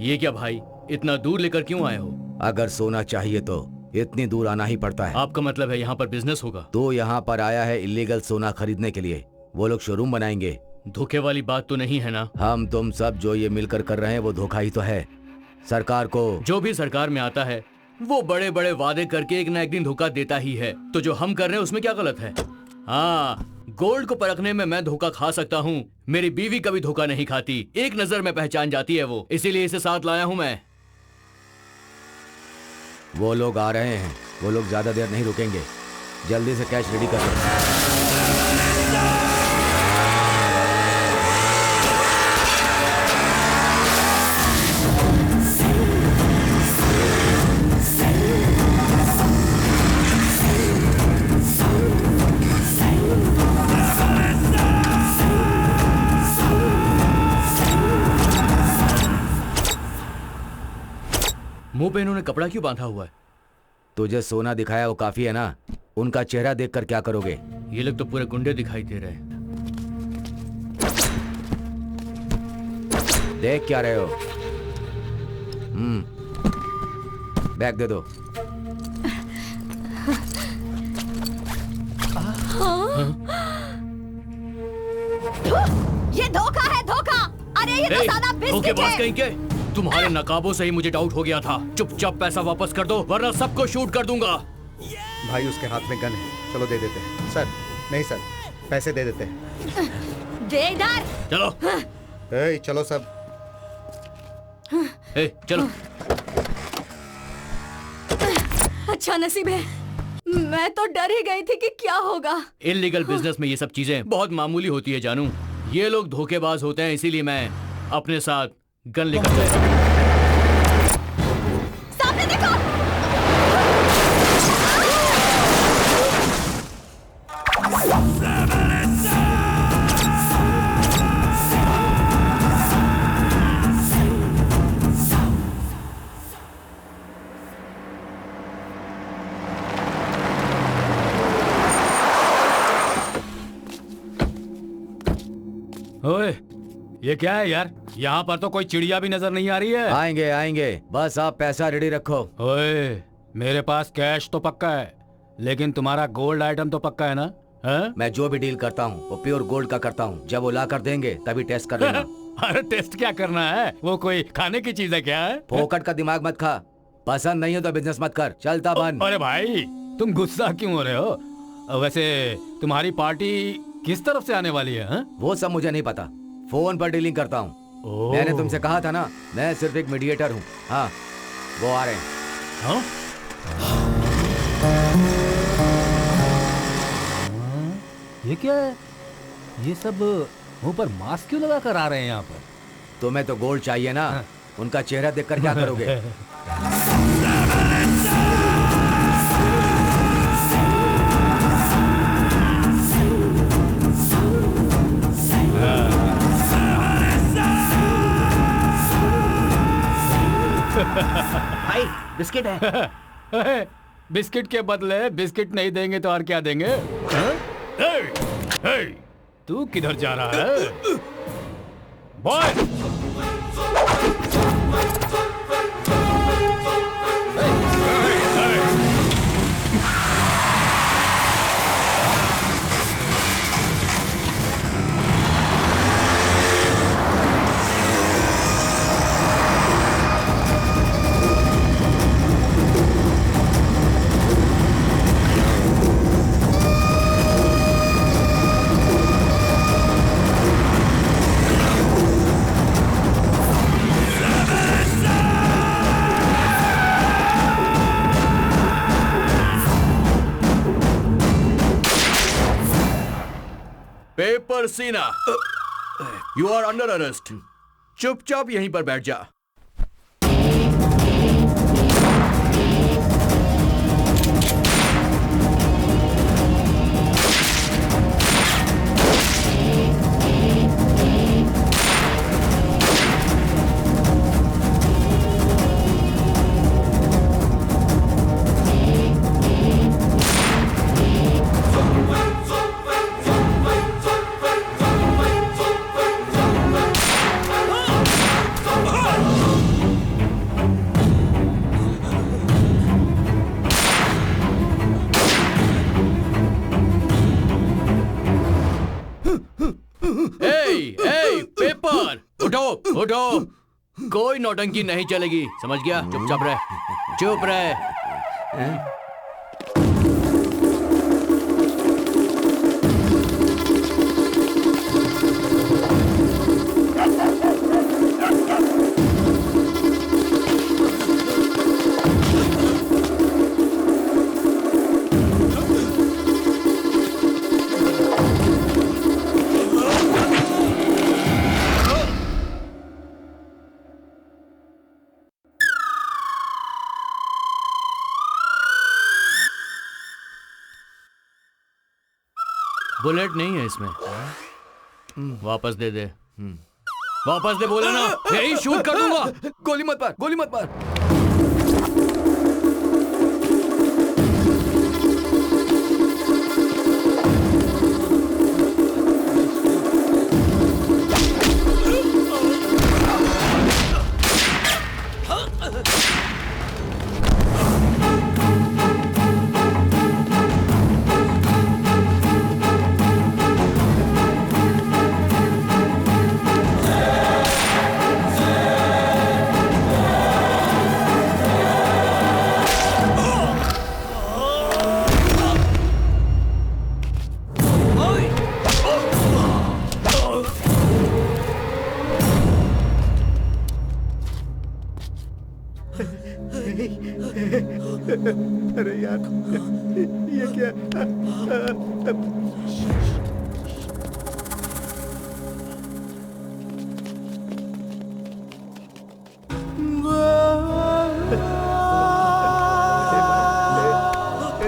ये क्या भाई, इतना दूर लेकर क्यों आए हो? अगर सोना चाहिए तो इतनी दूर आना ही पड़ता है। आपका मतलब है यहाँ पर बिजनेस होगा? तो यहाँ पर आया है इलीगल सोना खरीदने के लिए। वो लोग शोरूम बनाएंगे। धोखे वाली बात तो नहीं है ना? हम तुम सब जो ये मिलकर कर रहे हैं वो धोखा ही तो है। सरकार को, जो भी सरकार में आता है वो बड़े बड़े वादे करके एक ना एक दिन धोखा देता ही है। तो जो हम कर रहे हैं उसमें क्या गलत है? हाँ, गोल्ड को परखने में मैं धोखा खा सकता हूँ, मेरी बीवी कभी धोखा नहीं खाती। एक नजर में पहचान जाती है वो, इसीलिए इसे साथ लाया हूँ मैं। वो लोग आ रहे हैं। वो लोग ज्यादा देर नहीं रुकेंगे। जल्दी से कैश रेडी कर लो। मुंह पे इन्होंने कपड़ा क्यों बांधा हुआ है? तुझे सोना दिखाया वो काफी है ना? उनका चेहरा देखकर क्या करोगे? ये लोग तो पूरे गुंडे दिखाई दे रहे हैं। देख क्या रहे हो? बैग दे दो। ये धोखा है, धोखा। अरे ये तो साला बिस्किट है। कहीं के तुम्हारे नकाबों से ही मुझे डाउट हो गया था। चुपचाप पैसा वापस कर दो वरना सबको शूट कर दूंगा। भाई उसके हाथ में गन है, चलो दे देते हैं। सर नहीं सर, पैसे दे देते हैं। दे इधर। चलो चलो सब। चलो। अच्छा नसीब है, मैं तो डर ही गई थी कि क्या होगा। इल्लीगल बिजनेस में ये सब चीजें बहुत मामूली होती है जानू। ये लोग धोखेबाज होते हैं, इसीलिए मैं अपने साथ गन लेकर गया। सामने देखो। ओए, ये क्या है यार? यहाँ पर तो कोई चिड़िया भी नजर नहीं आ रही है। आएंगे आएंगे, बस आप पैसा रेडी रखो। ओए, मेरे पास कैश तो पक्का है, लेकिन तुम्हारा गोल्ड आइटम तो पक्का है ना? है? मैं जो भी डील करता हूँ वो प्योर गोल्ड का करता हूँ। जब वो ला कर देंगे तभी टेस्ट कर लेना। अरे टेस्ट क्या करना है? वो कोई खाने की चीज है क्या है? फोकट का दिमाग मत खा। पसंद नहीं हो तो बिजनेस मत कर, चलता बंद। अरे भाई, तुम गुस्सा क्यों हो रहे हो? वैसे तुम्हारी पार्टी किस तरफ से आने वाली है? हा? वो सब मुझे नहीं पता, फोन पर डीलिंग करता हूँ। मैंने तुमसे कहा था ना, मैं सिर्फ एक मीडिएटर हूँ। हाँ, वो आ रहे हैं। हाँ? ये क्या है? ये सब मुंह पर मास्क क्यों लगा कर आ रहे हैं यहाँ पर? तुम्हें तो गोल्ड चाहिए ना? हाँ। उनका चेहरा देखकर क्या करोगे? भाई बिस्किट है। बिस्किट के बदले बिस्किट नहीं देंगे तो और क्या देंगे? तू किधर जा रहा है? बॉय! पेपर सीना, यू आर अंडर अरेस्ट। चुपचाप यहीं पर बैठ जा। पेपर उठो उठो, कोई नौटंकी नहीं चलेगी, समझ गया? चुपचाप रह, चुप रह। बुलेट नहीं है इसमें, वापस दे दे। वापस दे बोले ना, यही शूट कर दूंगा। गोली मत मार, गोली मत मार। अरे यार, ये क्या?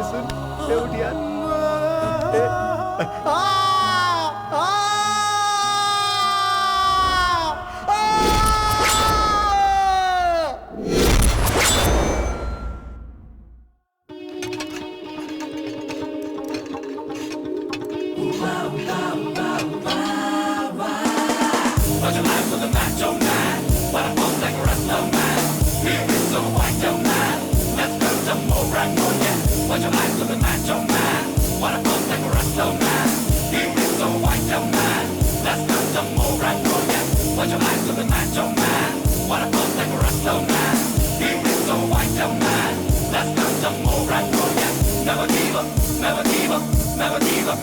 सुन, उठ यार।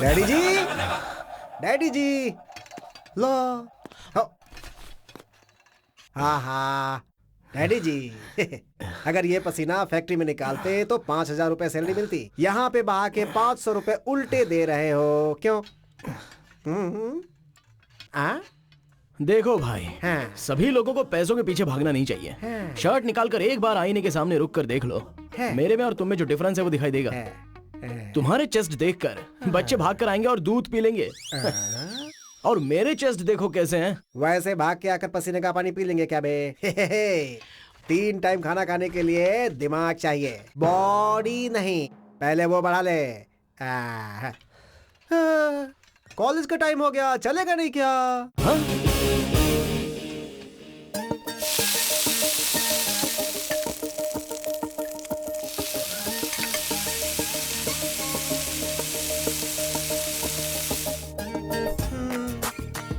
डैडी जी, डैडी जी, लो। हाँ हाँ डैडी जी, अगर ये पसीना फैक्ट्री में निकालते तो 5,000 रुपए सैलरी मिलती। यहाँ पे बहा के 500 रुपए उल्टे दे रहे हो, क्यों? देखो भाई, हाँ। सभी लोगों को पैसों के पीछे भागना नहीं चाहिए। हाँ। शर्ट निकालकर एक बार आईने के सामने रुक कर देख लो, हाँ। मेरे में और तुम में जो डिफरेंस है वो दिखाई देगा। तुम्हारे चेस्ट देखकर बच्चे भाग कर आएंगे और दूध पी लेंगे। और मेरे चेस्ट देखो कैसे हैं। वैसे भाग के आकर पसीने का पानी पी लेंगे क्या बे? 3 टाइम खाना खाने के लिए दिमाग चाहिए, बॉडी नहीं। पहले वो बढ़ा ले। कॉलेज का टाइम हो गया, चलेगा नहीं क्या? हाँ?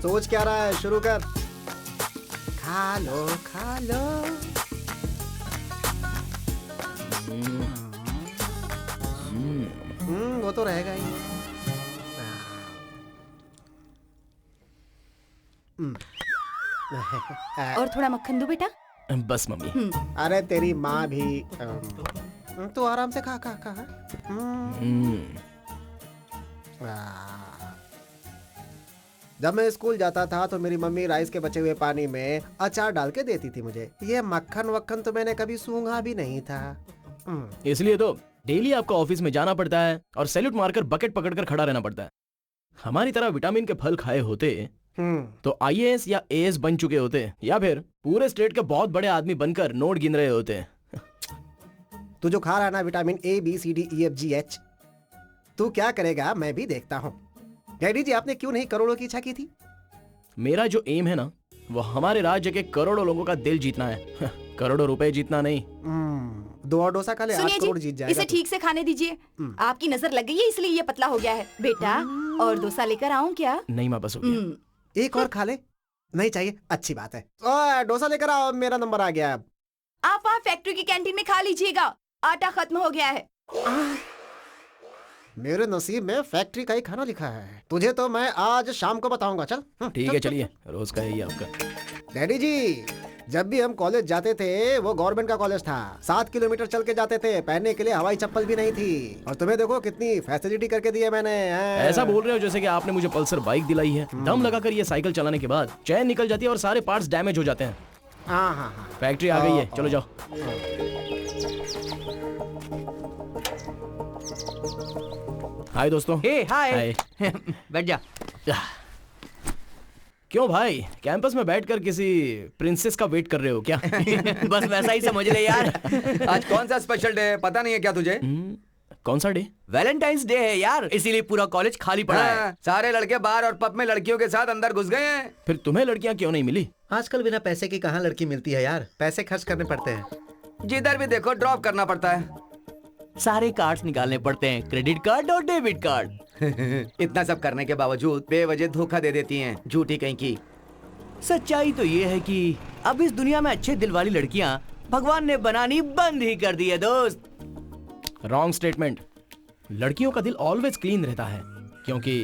सोच क्या रहा है, शुरू कर। खा लो खा लो। वो तो रहेगा ही। और थोड़ा मक्खन दो बेटा। बस मम्मी। अरे तेरी माँ भी। तू आराम से खा खा खा। जब मैं स्कूल जाता था तो मेरी मम्मी राइस के बचे हुए पानी में अचार डाल के देती थी मुझे। ये मक्खन वक्खन तो मैंने कभी सूंघा भी नहीं था। इसलिए तो डेली आपको ऑफिस में जाना पड़ता है और सैल्यूट मारकर बकेट पकड़कर खड़ा रहना पड़ता है। हमारी तरह विटामिन के फल खाए होते तो आईएएस या एएस बन चुके होते, या फिर पूरे स्टेट के बहुत बड़े आदमी बनकर नोट गिन रहे होते। तू जो खा रहा है ना, vitamin A B C D E F G H, तू क्या करेगा मैं भी देखता हूँ। डैडी जी, आपने क्यों नहीं करोड़ों की इच्छा की थी? मेरा जो एम है ना, वो हमारे राज्य के करोड़ों लोगों का दिल जीतना है। करोड़ों रुपए जीतना नहीं। 2 और डोसा खा ले, 8 सुनिए करोड़ जी, जीत जाएगा इसे तू। ठीक से खाने दीजिए। आपकी नजर लग गई है इसलिए ये पतला हो गया है। बेटा और डोसा लेकर आऊं क्या? नहीं माँ, बस हो गया। एक और खा ले। नहीं चाहिए? अच्छी बात है। ओए डोसा लेकर आओ, मेरा नंबर आ गया अब। आप वहाँ फैक्ट्री की कैंटीन में खा लीजिएगा, आटा खत्म हो गया है। मेरे नसीब में फैक्ट्री का ही खाना लिखा है। तुझे तो मैं आज शाम को बताऊंगा। चल ठीक है, चलिए, रोज का यही आपका। डैडी जी, जब भी हम कॉलेज जाते थे वो गवर्नमेंट का कॉलेज था। 7 किलोमीटर चल के जाते थे, पहनने के लिए हवाई चप्पल भी नहीं थी। और तुम्हें देखो कितनी फैसिलिटी करके दी है मैंने। ऐसा बोल रहे हो जैसे कि आपने मुझे पल्सर बाइक दिलाई है। दम लगाकर ये साइकिल चलाने के बाद चैन निकल जाती है और सारे पार्ट्स डैमेज हो जाते हैं। हाँ हाँ हाँ। फैक्ट्री आ गई है, चलो जाओ। हाय दोस्तों। हाय। बैठ जा। क्यों भाई, कैंपस में बैठकर किसी प्रिंसेस का वेट कर रहे हो क्या? बस वैसा ही समझ ले यार। आज कौन सा स्पेशल डे है पता नहीं है क्या तुझे? कौन सा डे? वैलेंटाइंस डे है यार, इसीलिए पूरा कॉलेज खाली पड़ा है। सारे लड़के बार और पब में लड़कियों के साथ अंदर घुस गए हैं। फिर तुम्हें लड़कियां क्यों नहीं मिली? आजकल बिना पैसे की कहाँ लड़की मिलती है यार, पैसे खर्च करने पड़ते हैं। जिधर भी देखो ड्रॉप करना पड़ता है। सारे कार्ड्स निकालने पड़ते हैं, क्रेडिट कार्ड और डेबिट कार्ड। इतना सब करने के बावजूद बेवजह धोखा दे देती हैं, झूठी कहीं की। सच्चाई तो ये है कि अब इस दुनिया में अच्छे दिल वाली लड़कियां भगवान ने बनानी बंद ही कर दी है दोस्त। Wrong statement. लड़कियों का दिल ऑलवेज क्लीन रहता है, क्योंकि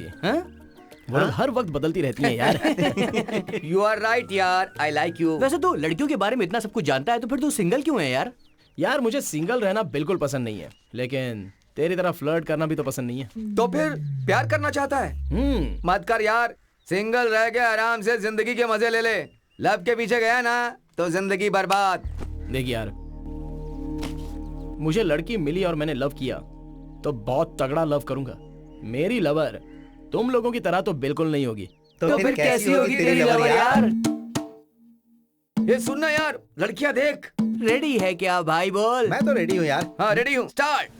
वो लोग हर वक्त बदलती रहती हैं यार। यू आर राइट यार, आई लाइक यू। वैसे तू लड़कियों के बारे में इतना सब कुछ जानता है, तो फिर तू सिंगल क्यों है यार? यार मुझे सिंगल रहना बिल्कुल पसंद नहीं है, लेकिन तेरी तरह फ्लर्ट करना भी तो पसंद नहीं है। तो फिर प्यार करना चाहता है? मत कर यार, सिंगल रह के आराम से जिंदगी के मजे ले ले। लव के पीछे गया ना तो जिंदगी बर्बाद। देख यार, मुझे लड़की मिली और मैंने लव किया तो बहुत तगड़ा लव करूंगा। मेरी लवर तुम लोगों की तरह तो बिल्कुल नहीं होगी। तो फिर कैसी होगी तेरी लवर यार? ये सुनना यार, लड़कियां देख। रेडी है क्या भाई? बोल। मैं तो रेडी हूँ यार। हाँ रेडी हूँ, start.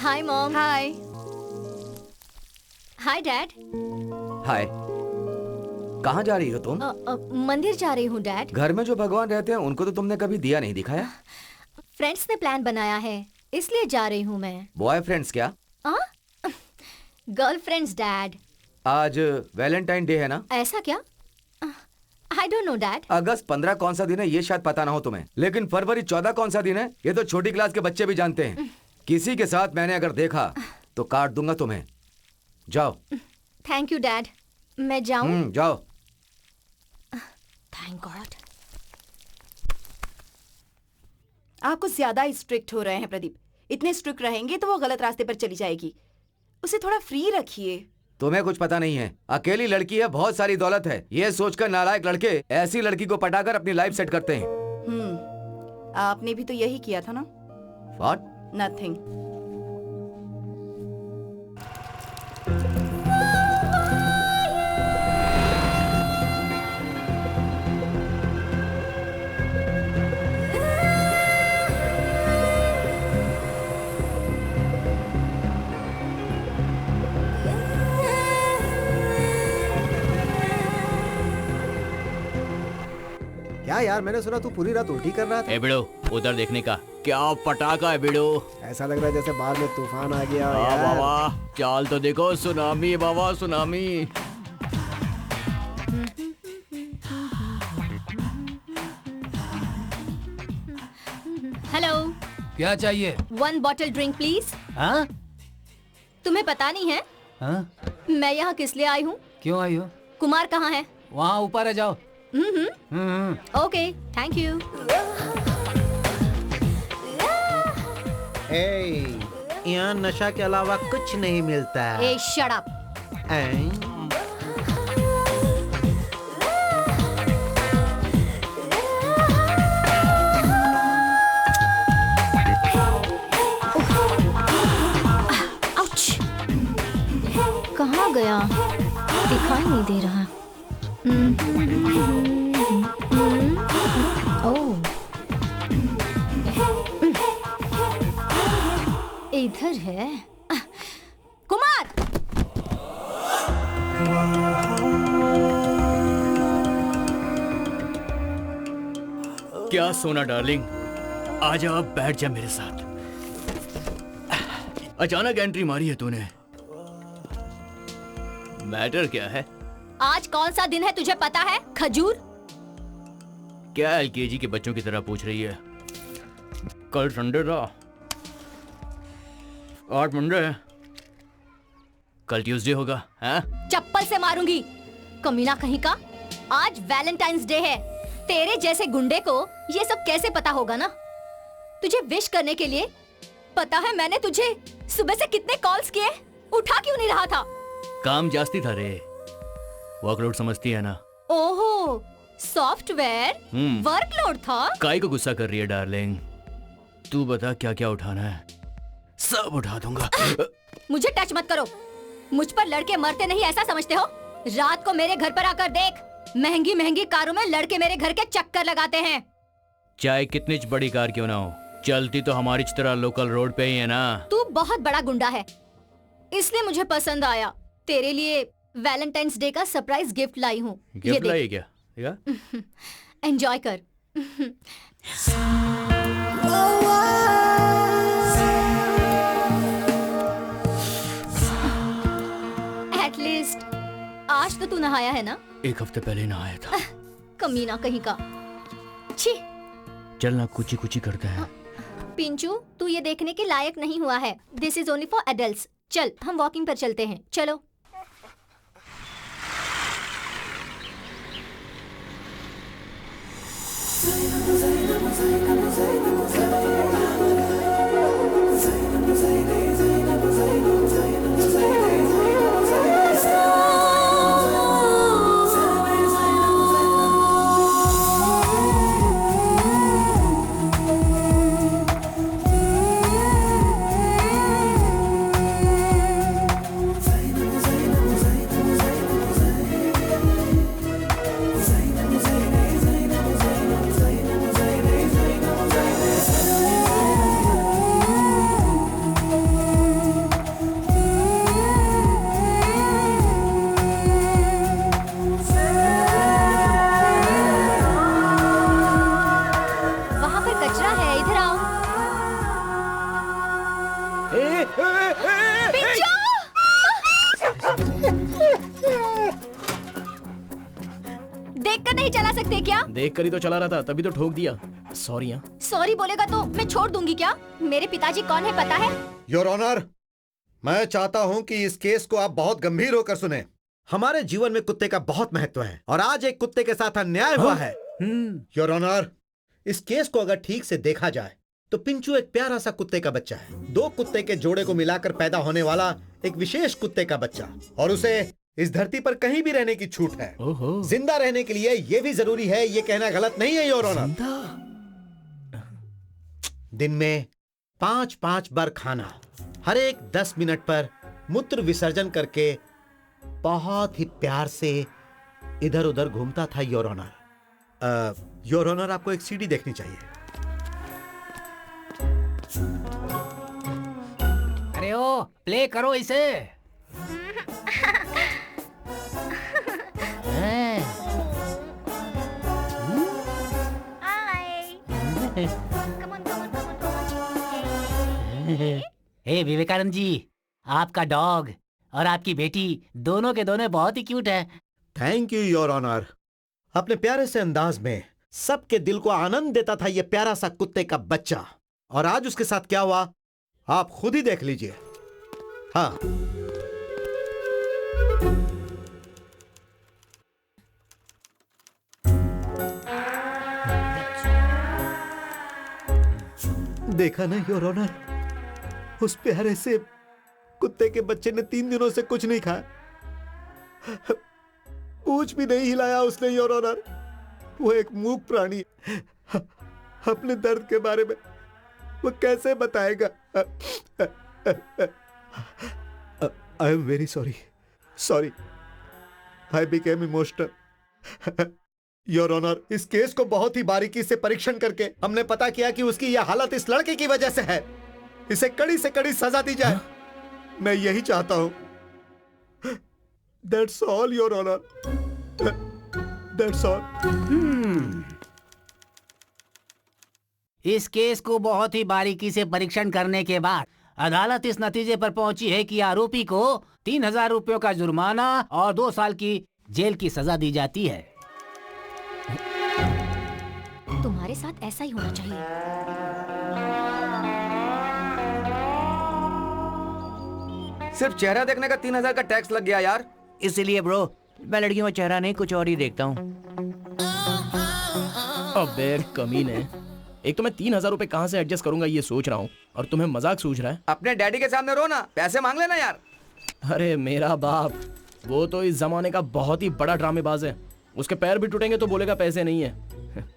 Hi mom. Hi. Hi dad. Hi. कहाँ जा रही हो तुम? मंदिर जा रही हूँ डैड। घर में जो भगवान रहते हैं उनको तो तुमने कभी दिया नहीं दिखाया। फ्रेंड्स ने प्लान बनाया है इसलिए जा रही हूँ मैं। बॉयफ्रेंड्स क्या? Girlfriends dad. आज वैलेंटाइन डे है ना? ऐसा क्या? I don't know dad. अगस्त 15 कौन सा दिन है ये शायद पता ना हो तुम्हें, लेकिन फरवरी 14 कौन सा दिन है ये तो छोटी क्लास के बच्चे भी जानते हैं। किसी के साथ मैंने अगर देखा तो काट दूंगा तुम्हें। जाओ। Thank you dad. मैं जाऊँ? जाओ। Thank God. आप कुछ ज्यादा ही स्ट्रिक्ट हो रहे हैं प्रदीप। इतने स्ट्रिक्ट रहेंगे तो वो गलत रास्ते पर चली जाएगी। उसे थोड़ा फ्री रखिए। तुम्हें कुछ पता नहीं है, अकेली लड़की है, बहुत सारी दौलत है, ये सोचकर नालायक लड़के ऐसी लड़की को पटाकर अपनी लाइफ सेट करते हैं। आपने भी तो यही किया था ना? What? नथिंग। क्या यार, मैंने सुना तू पूरी रात उल्टी कर रहा था। ए बिड़ो, उधर देखने का क्या पटाखा है बिड़ो। ऐसा लग रहा है जैसे बाहर में तूफान आ गया हो यार। बाबा चाल तो देखो, सुनामी बाबा सुनामी। हेलो। क्या चाहिए? 1 बॉटल ड्रिंक प्लीज। हाँ? तुम्हें पता नहीं है हाँ? मैं यहाँ किस लिए आई हूँ? क्यों आई हो? कुमार कहाँ है? वहाँ ऊपर है, जाओ। Okay, thank you. यहाँ नशा के अलावा कुछ नहीं मिलता है। ए शट अप। कहाँ गया? दिखाई नहीं दे रहा। ओह, इधर है। कुमार! क्या सोना डार्लिंग, आजा अब बैठ जा मेरे साथ। अचानक एंट्री मारी है तूने, मैटर क्या है? आज कौन सा दिन है तुझे पता है? खजूर? क्या एलकेजी के बच्चों की तरह पूछ रही है? कल संडे था, आज मंडे है, कल ट्यूसडे होगा। हाँ? चप्पल से मारूंगी, कमीना कहीं का। आज वैलेंटाइंस डे है। तेरे जैसे गुंडे को ये सब कैसे पता होगा ना? तुझे विश करने के लिए पता है मैंने तुझे सुबह से कितने कॉल्स किए, उठा क्यों नहीं रहा था? काम जास्ती था रे, वर्कलोड समझती है ना। ओहो, सॉफ्टवेयर वर्कलोड था। काई को गुस्सा कर रही है डार्लिंग? तू बता क्या क्या उठाना है, सब उठा दूंगा। मुझे टच मत करो। मुझ पर लड़के मरते नहीं ऐसा समझते हो? रात को मेरे घर पर आकर देख, महंगी महंगी कारों में लड़के मेरे घर के चक्कर लगाते हैं। चाहे कितनी बड़ी कार क्यों ना हो, चलती तो हमारी तरह लोकल रोड पे ही है ना। तू बहुत बड़ा गुंडा है, इसलिए मुझे पसंद आया। तेरे लिए वैलेंटाइंस डे का सरप्राइज गिफ्ट लाई हूँ। गिफ्ट लाई क्या? एंजॉय कर। एटलीस्ट आज तो तू नहाया है ना? एक हफ्ते पहले नहाया था। कमीना कहीं का। छी। चलना कुची कुची करते हैं। पिंचू, तू ये देखने के लायक नहीं हुआ है। This is only for adults. चल हम वॉकिंग पर चलते हैं, चलो। देखकर नहीं चला सकते क्या? देख कर ही तो चला रहा था, तभी तो ठोक दिया। सॉरी। सॉरी बोलेगा तो मैं छोड़ दूंगी क्या? मेरे पिताजी कौन है पता है? योर ऑनर, मैं चाहता हूं कि इस केस को आप बहुत गंभीर होकर सुने। हमारे जीवन में कुत्ते का बहुत महत्व है और आज एक कुत्ते के साथ अन्याय हुआ है। योर ऑनर, इस केस को अगर ठीक से देखा जाए तो पिंचू एक प्यारा सा कुत्ते का बच्चा है, दो कुत्ते के जोड़े को मिलाकर पैदा होने वाला एक विशेष कुत्ते का बच्चा, और उसे इस धरती पर कहीं भी रहने की छूट है। जिंदा रहने के लिए यह भी जरूरी है, ये कहना गलत नहीं है योर ऑनर। दिन में 5-5 बार खाना, हर एक 10 मिनट पर मूत्र विसर्जन करके बहुत ही प्यार से इधर उधर घूमता था योर ऑनर। योर ऑनर, आपको एक सीडी देखनी चाहिए। अरे ओ, प्ले करो इसे। हे विवेकानंद जी, आपका डॉग और आपकी बेटी दोनों के दोनों बहुत ही क्यूट है। Thank you your honour. अपने प्यारे से अंदाज में सबके दिल को आनंद देता था ये प्यारा सा कुत्ते का बच्चा, और आज उसके साथ क्या हुआ आप खुद ही देख लीजिए। हाँ। देखा ना योर ऑनर, उस प्यारे से कुत्ते के बच्चे ने 3 दिनों से कुछ नहीं खाया, पूंछ भी नहीं हिलाया उसने योर ऑनर। वो एक मूक प्राणी है। अपने दर्द के बारे में वो कैसे बताएगा? I am very sorry, I became emotional. Your honour, इस केस को बहुत ही बारीकी से परीक्षण करके हमने पता किया कि उसकी यह हालत इस लड़के की वजह से है। इसे कड़ी से कड़ी सजा दी जाए, मैं यही चाहता हूं। That's all, your honour, that's all। इस केस को बहुत ही बारीकी से परीक्षण करने के बाद अदालत इस नतीजे पर पहुंची है कि आरोपी को 3000 रुपयों का जुर्माना और 2 साल की जेल की सजा दी जाती है। तुम्हारे साथ ऐसा ही होना चाहिए। सिर्फ चेहरा देखने का 3000 का टैक्स लग गया यार। इसीलिए ब्रो, मैं लड़कियों में चेहरा नहीं कुछ और ही देखता हूँ। अबे कमीने, एक तो मैं 3000 रुपए कहाँ से एडजस्ट करूंगा ये सोच रहा हूँ, और तुम्हें मजाक सूझ रहा है। अपने डैडी के सामने रो ना, पैसे मांग लेना यार। अरे मेरा बाप, वो तो इस जमाने का बहुत ही बड़ा ड्रामेबाज है। उसके पैर भी टूटेंगे तो बोलेगा पैसे नहीं है।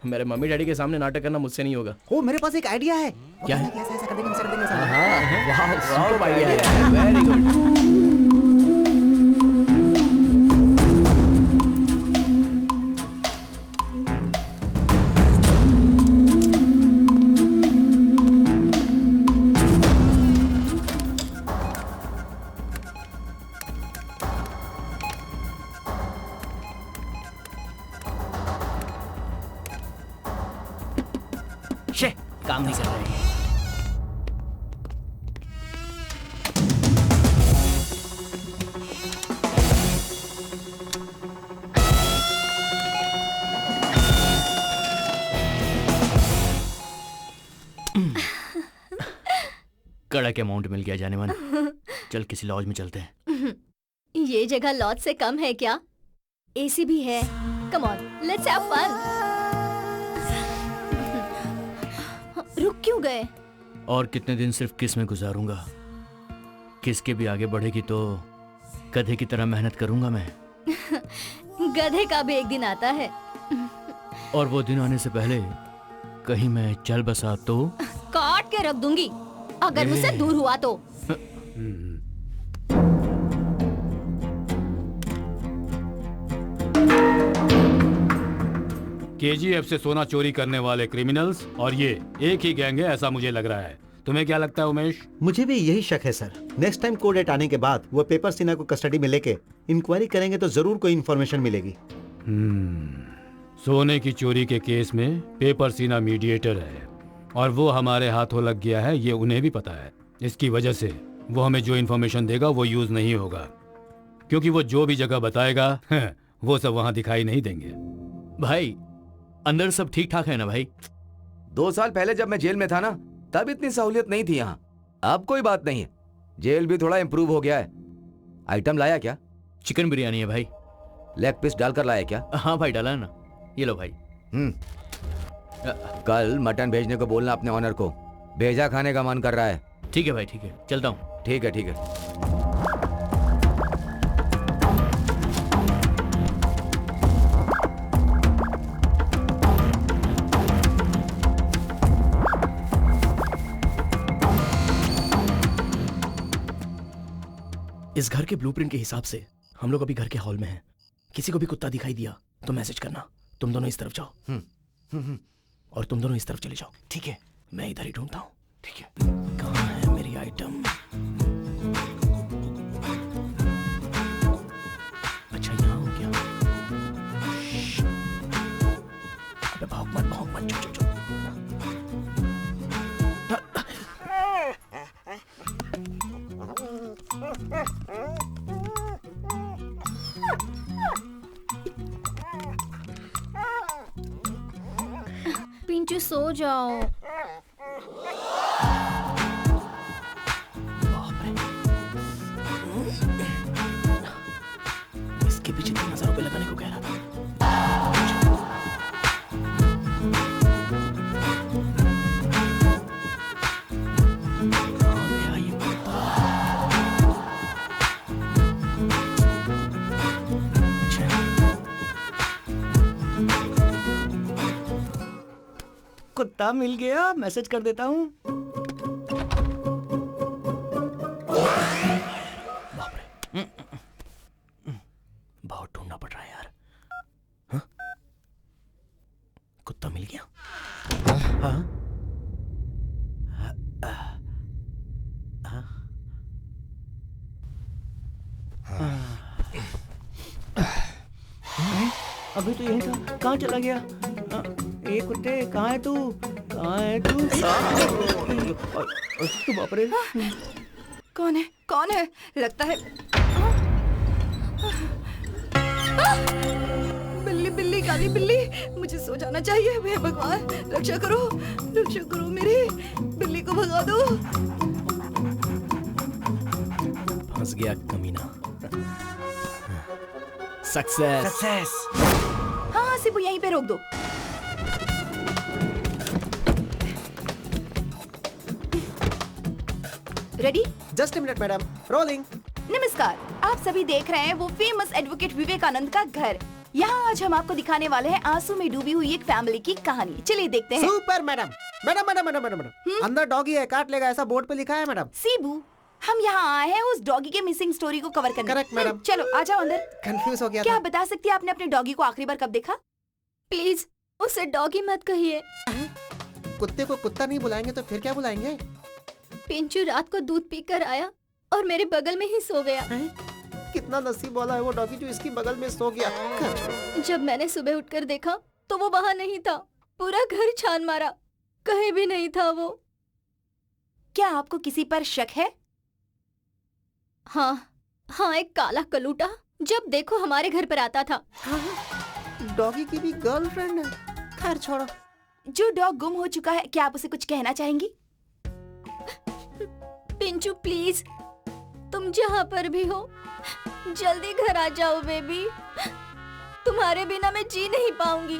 मेरे मम्मी डैडी के सामने नाटक करना मुझसे नहीं होगा। ओ, मेरे पास एक आइडिया है। क्या है? ऐसा कर देंगे, ऐसा कर देंगे, ऐसा। वाह, सुपर आइडिया है, वेरी गुड। काम नहीं कर रहे हैं। कड़क अमाउंट मिल गया जाने मन। चल किसी लॉज में चलते हैं। ये जगह लॉज से कम है क्या? एसी भी है। Come on, let's have fun. रुक क्यों गए? और कितने दिन सिर्फ किस में गुजारूंगा? किस के भी आगे बढ़ेगी तो गधे की तरह मेहनत करूंगा मैं। गधे का भी एक दिन आता है। और वो दिन आने से पहले कहीं मैं चल बसा तो काट के रख दूंगी अगर मुझसे दूर हुआ तो। केजीएफ से सोना चोरी करने वाले क्रिमिनल्स और ये एक ही गैंग है, ऐसा मुझे लग रहा है। तुम्हें क्या लगता है उमेश? मुझे भी यही शक है sir. Next time court date आने के बाद वो पेपर सिन्हा को कस्टडी में लेके इंक्वायरी करेंगे तो जरूर कोई इन्फॉर्मेशन मिलेगी। सोने की चोरी के केस में पेपर सिन्हा मीडिएटर है और वो हमारे हाथों लग गया है, ये उन्हें भी पता है। इसकी वजह से वो हमें जो इन्फॉर्मेशन देगा वो यूज नहीं होगा, क्योंकि वो जो भी जगह बताएगा वो सब वहां दिखाई नहीं देंगे। भाई अंदर सब ठीक ठाक है ना भाई? 2 साल पहले जब मैं जेल में था ना, तब इतनी सहूलियत नहीं थी यहाँ। अब कोई बात नहीं है, जेल भी थोड़ा इम्प्रूव हो गया है। आइटम लाया क्या? चिकन बिरयानी है भाई। लेग पीस डालकर लाया क्या? हाँ भाई डाला है ना, ये लो भाई। कल मटन भेजने को बोलना अपने ऑनर को, भेजा खाने का मन कर रहा है। ठीक है भाई, ठीक है, चलता हूँ। ठीक है ठीक है। इस घर के ब्लूप्रिंट के हिसाब से हम लोग अभी घर के हॉल में हैं। किसी को भी कुत्ता दिखाई दिया तो मैसेज करना। तुम दोनों इस तरफ जाओ और तुम दोनों इस तरफ चले जाओ, ठीक है? मैं इधर ही ढूंढता हूँ, ठीक है? कहाँ है मेरी आइटम? अच्छा यहाँ हो क्या? अबे भाग मत, चुप। पिंचू सो जाओ। बाप रे। कुत्ता मिल गया, मैसेज कर देता हूँ। बहुत ढूंढना पड़ रहा है यार। हाँ? कुत्ता मिल गया। हाँ? अभी तो यही था, कहाँ चला गया? ए कुत्ते, कहाँ है तू? कहाँ है तू? तू बाप रे। कौन है? कौन है? लगता है बिल्ली, बिल्ली, काली बिल्ली। मुझे सो जाना चाहिए। हे भगवान, रक्षा करो मेरी बिल्ली को भगा दो। फंस गया कमीना। सक्सेस। हाँ सिबू, यहीं पे रोक दो। Ready? Just minute madam, rolling. नमस्कार, आप सभी देख रहे हैं वो फेमस एडवोकेट विवेकानंद का घर। यहाँ आज हम आपको दिखाने वाले हैं आंसू में डूबी हुई एक फैमिली की कहानी। चलिए देखते हैं। Super madam. अंदर डॉगी है, काट लेगा, ऐसा बोर्ड पे लिखा है मैडम। सीबू, हम यहाँ आए हैं उस डॉगी के मिसिंग स्टोरी को कवर करने। Correct madam. चलो आ जाओ अंदर। कंफ्यूज हो गया क्या था। आप बता सकती है आपने अपने डॉगी को आखिरी बार कब देखा? प्लीज उसे डॉगी मत कहिए। कुत्ते को कुत्ता नहीं बुलाएंगे तो फिर क्या बुलाएंगे? पिंचू रात को दूध पीकर आया और मेरे बगल में ही सो गया। कितना नसीब वाला है वो डॉगी जो इसकी बगल में सो गया। जब मैंने सुबह उठकर देखा तो वो वहाँ नहीं था। पूरा घर छान मारा, कहीं भी नहीं था वो। क्या आपको किसी पर शक है? हाँ, एक काला कलूटा जब देखो हमारे घर पर आता था। डॉगी की भी गर्लफ्रेंड है। खैर छोड़ो। जो डॉग गुम हो चुका है, क्या आप उसे कुछ कहना चाहेंगी? पिंचू प्लीज, तुम जहाँ पर भी हो जल्दी घर आ जाओ बेबी। तुम्हारे बिना मैं जी नहीं पाऊंगी।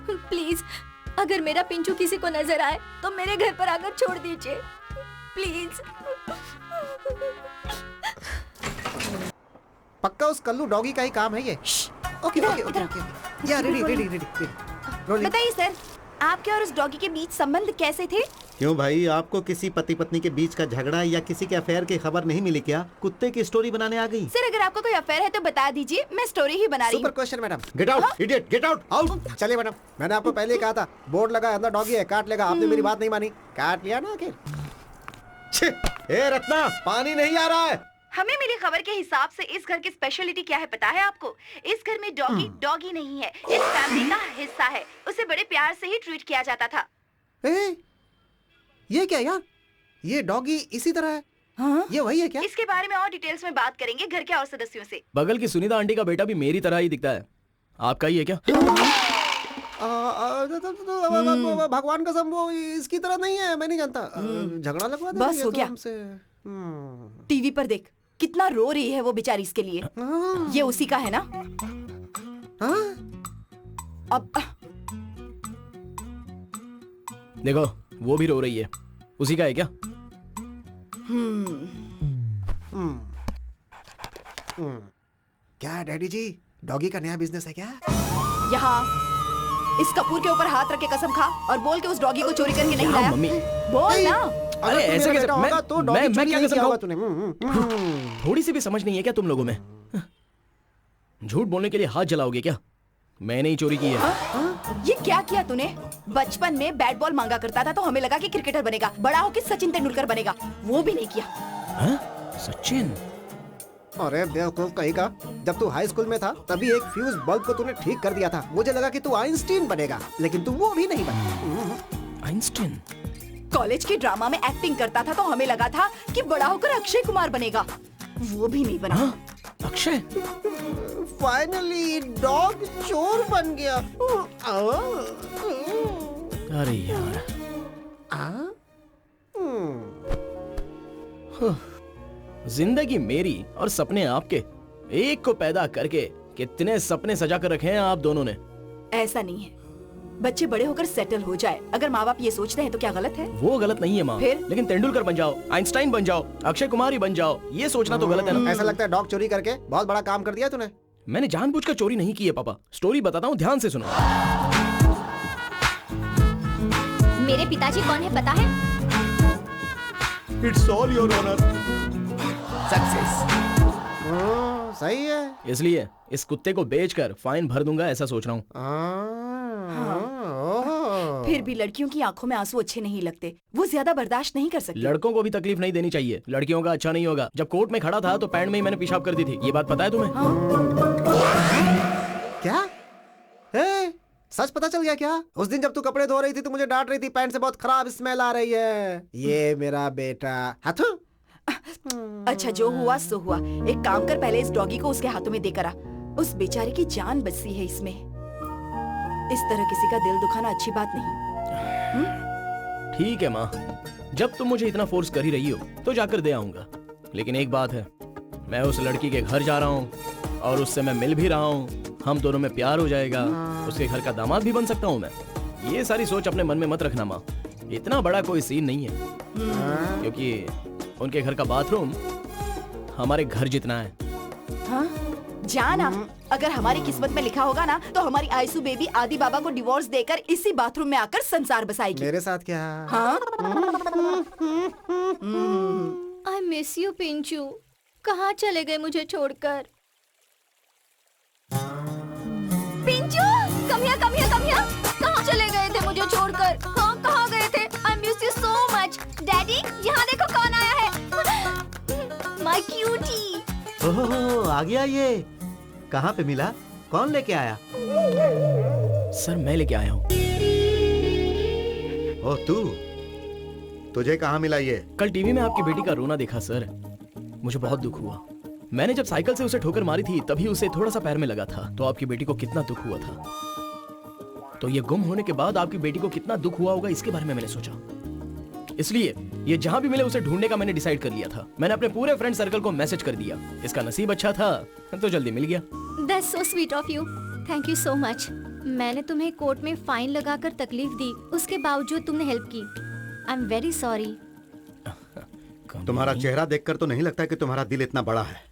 प्लीज, अगर मेरा पिंचू किसी को नजर आए तो मेरे घर पर आकर छोड़ दीजिए प्लीज। पक्का उस कल्लू डॉगी का ही काम है ये। Okay okay okay okay. या रेडी। बताइए सर, आपके और उस डॉगी के बीच संबंध कैसे थे? क्यों भाई, आपको किसी पति पत्नी के बीच का झगड़ा या किसी के अफेयर की खबर नहीं मिली क्या? कुत्ते की स्टोरी बनाने आ गई। सर अगर आपको कोई अफेयर है तो बता दीजिए, मैं स्टोरी ही बना रही सुपर हूँ। Question madam. Get out idiot, get out. चलिए मैडम, मैंने आपको पहले ही कहा था, बोर्ड लगा अंदर डॉगी है, काट लेगा। आपने मेरी बात नहीं मानी, काट लिया ना आखिर। ए रत्ना, पानी नहीं आ रहा है। हमें मिली खबर के हिसाब से इस घर की स्पेशलिटी क्या है पता है आपको? इस घर में डॉगी नहीं है, इस फैमिली का हिस्सा है। उसे बड़े प्यार से ही ट्रीट किया जाता था। ये क्या यार, ये डॉगी इसी तरह है। हाँ? ये वही है क्या? इसके बारे में और डिटेल्स में बात करेंगे घर के और सदस्यों से। बगल की सुनीता आंटी का बेटा भी मेरी तरह ही दिखता है। आपका ही है क्या? भगवान कसम वो इसकी तरह नहीं है, मैं नहीं जानता। झगड़ा लगवा देंगे बस हो तो गया। हमसे। टीवी पर देख, कितना रो रही है वो बेचारी इसके लिए। ये उसी का है ना? अब देखो, वो भी रो रही है। उसी का है क्या? क्या डैडी जी, डॉगी का नया बिजनेस है क्या? यहाँ इस कपूर के ऊपर हाथ रख के कसम खा और बोल के उस डॉगी को चोरी करके नहीं हाँ, लाया। मम्मी। बोल ना। अरे ऐसे कैसे? मैं क्या कसम खाऊं? तूने थोड़ी सी भी समझ नहीं है क्या तुम लोगों में? झूठ बोलने के लिए हाथ जलाओगे क्या? मैंने ही चोरी की है। ये क्या किया तूने? बचपन में बैट बॉल मांगा करता था तो हमें लगा कि क्रिकेटर बनेगा, बड़ा होकर सचिन तेंदुलकर बनेगा। वो भी नहीं किया। सचिन? अरे बेवकूफ कहीं का, जब तू हाई स्कूल में था तभी एक फ्यूज बल्ब को तूने ठीक कर दिया था। मुझे लगा कि तू आइंस्टीन बनेगा, लेकिन तू वो भी नहीं बना। आइंस्टीन? कॉलेज के ड्रामा में एक्टिंग करता था तो हमें लगा था कि बड़ा होकर अक्षय कुमार बनेगा। वो भी नहीं बना। अक्षय? फाइनली डॉग चोर बन गया। अरे यार। जिंदगी मेरी और सपने आपके, एक को पैदा करके कितने सपने सजा कर रखे हैं आप दोनों ने। ऐसा नहीं है, बच्चे बड़े होकर सेटल हो जाए। अगर माँ बाप ये सोचते हैं तो क्या गलत है? वो गलत नहीं है माँ, फिर? लेकिन तेंदुलकर बन जाओ, आइंस्टाइन बन जाओ, अक्षय कुमार ही बन जाओ, ये सोचना तो गलत है ना। ऐसा लगता है डॉग चोरी करके बहुत बड़ा काम कर दिया तूने। मैंने जानबूझकर चोरी नहीं की है पापा। स्टोरी बताता हूँ, ध्यान से सुनो। मेरे पिताजी कौन है पता है? It's all your honour. Success. सही है। इसलिए इस कुत्ते को बेचकर फाइन भर दूंगा ऐसा सोच रहा हूँ। फिर भी लड़कियों की आंखों में आंसू अच्छे नहीं लगते, वो ज्यादा बर्दाश्त नहीं कर सकती। लड़कों को भी तकलीफ नहीं देनी चाहिए, लड़कियों का अच्छा नहीं होगा। जब कोर्ट में खड़ा था तो पैंट में ही मैंने पेशाब कर दी थी, ये बात पता है तुम्हें? क्या? सच पता चल गया क्या? उस दिन जब तू कपड़े धो रही थी तो मुझे डांट रही थी, पैंट से बहुत खराब स्मेल आ रही है। ये मेरा बेटा हाथू। अच्छा जो हुआ सो हुआ। एक काम कर, पहले इस डॉगी को उसके हाथों में देकर आ। उस बेचारे की जान बचती है इसमें। इस तरह किसी का दिल दुखाना अच्छी बात नहीं। ठीक है माँ, जब तुम मुझे इतना फोर्स कर ही रही हो तो जाकर दे आऊंगा। लेकिन एक बात है, मैं उस लड़की के घर जा रहा हूँ और उससे मैं मिल भी रहा हूँ। हम दोनों में प्यार हो जाएगा, उसके घर का दामाद भी बन सकता हूँ मैं। ये सारी सोच अपने मन में मत रखना माँ, इतना बड़ा कोई सीन नहीं है। क्योंकि उनके घर का बाथरूम हमारे घर जितना है। हाँ? जाना, अगर हमारी किस्मत में लिखा होगा ना तो हमारी आयसू बेबी आदि बाबा को डिवोर्स देकर इसी बाथरूम में आकर संसार बसाएगी। मेरे साथ क्या? हाँ? आई मिस यू पिंचू, कहाँ चले गए मुझे छोड़कर? Pinchoo, come here, come here, come here. कहाँ चले गए थे मुझे छोड़कर? हाँ, कहाँ गए थे? I miss you so much. Daddy, यहाँ देखो कौन आया है। My cutie. ओह, आ गया ये। कहाँ पे मिला? कौन लेके आया? सर मैं लेके आया हूँ। ओह तुझे कहाँ मिला ये? कल टीवी में आपकी बेटी का रोना देखा सर, मुझे बहुत दुख हुआ। मैंने जब साइकिल से उसे ठोकर मारी थी तभी उसे थोड़ा सा पैर में लगा था, तो आपकी बेटी को कितना दुख हुआ था। तो ये गुम होने के बाद आपकी बेटी को कितना दुख हुआ होगा इसके बारे में मैंने सोचा। इसलिए ये जहां भी मिले उसे ढूंढने का मैंने डिसाइड कर लिया था। मैंने अपने पूरे फ्रेंड सर्कल को मैसेज कर दिया। इसका नसीब अच्छा था तो जल्दी मिल गया। That's so sweet of you. Thank you so much. मैंने तुम्हें कोर्ट में फाइन लगाकर तकलीफ दी, उसके बावजूद तुमने हेल्प की। I'm very sorry. तुम्हारा चेहरा देखकर तो नहीं लगता कि तुम्हारा दिल इतना बड़ा है।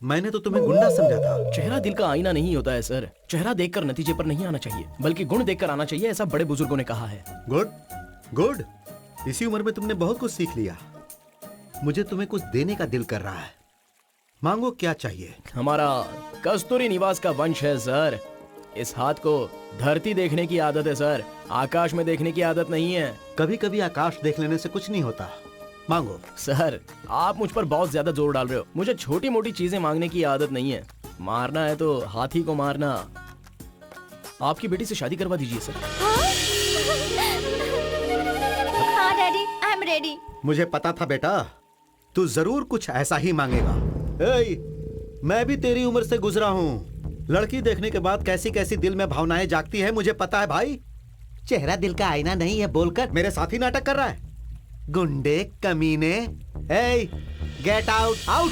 मैंने तो तुम्हें गुंडा समझा था। चेहरा दिल का आईना नहीं होता है सर। चेहरा देखकर नतीजे पर नहीं आना चाहिए, बल्कि गुण देखकर आना चाहिए, ऐसा बड़े बुजुर्गों ने कहा है। गुड गुड, इसी उम्र में तुमने बहुत कुछ सीख लिया। मुझे तुम्हें कुछ देने का दिल कर रहा है। मांगो, क्या चाहिए? हमारा कस्तूरी निवास का वंश है सर। इस हाथ को धरती देखने की आदत है सर, आकाश में देखने की आदत नहीं है। कभी कभी आकाश देख लेने से कुछ नहीं होता। मांगो। सर आप मुझ पर बहुत ज्यादा जोर डाल रहे हो। मुझे छोटी मोटी चीजें मांगने की आदत नहीं है। मारना है तो हाथी को मारना। आपकी बेटी से शादी करवा दीजिए सर। हाँ डैडी, आई एम रेडी। मुझे पता था बेटा, तू जरूर कुछ ऐसा ही मांगेगा। मैं भी तेरी उम्र से गुजरा हूँ। लड़की देखने के बाद कैसी कैसी दिल में भावनाएं जागती है मुझे पता है भाई। चेहरा दिल का आईना नहीं है बोलकर मेरे साथ ही नाटक कर रहा है। गुंडे, कमीने। Get out, out.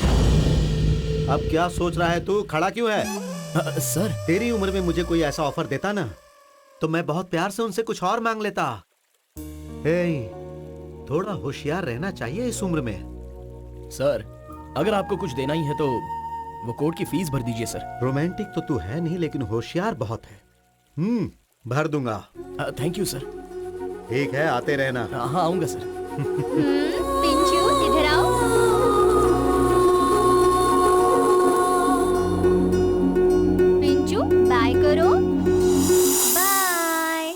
अब क्या सोच रहा है तू? खड़ा क्यों है? सर तेरी उम्र में मुझे कोई ऐसा ऑफर देता ना तो मैं बहुत प्यार से उनसे कुछ और मांग लेता। थोड़ा होशियार रहना चाहिए इस उम्र में। सर अगर आपको कुछ देना ही है तो वो कोर्ट की फीस भर दीजिए सर। रोमांटिक तो तू है नहीं, लेकिन होशियार बहुत है। भर दूंगा। Thank you sir. ठीक है, आते रहना। हाँ आऊंगा सर। पिंचू इधर आओ। पिंचू बाय करो। बाय।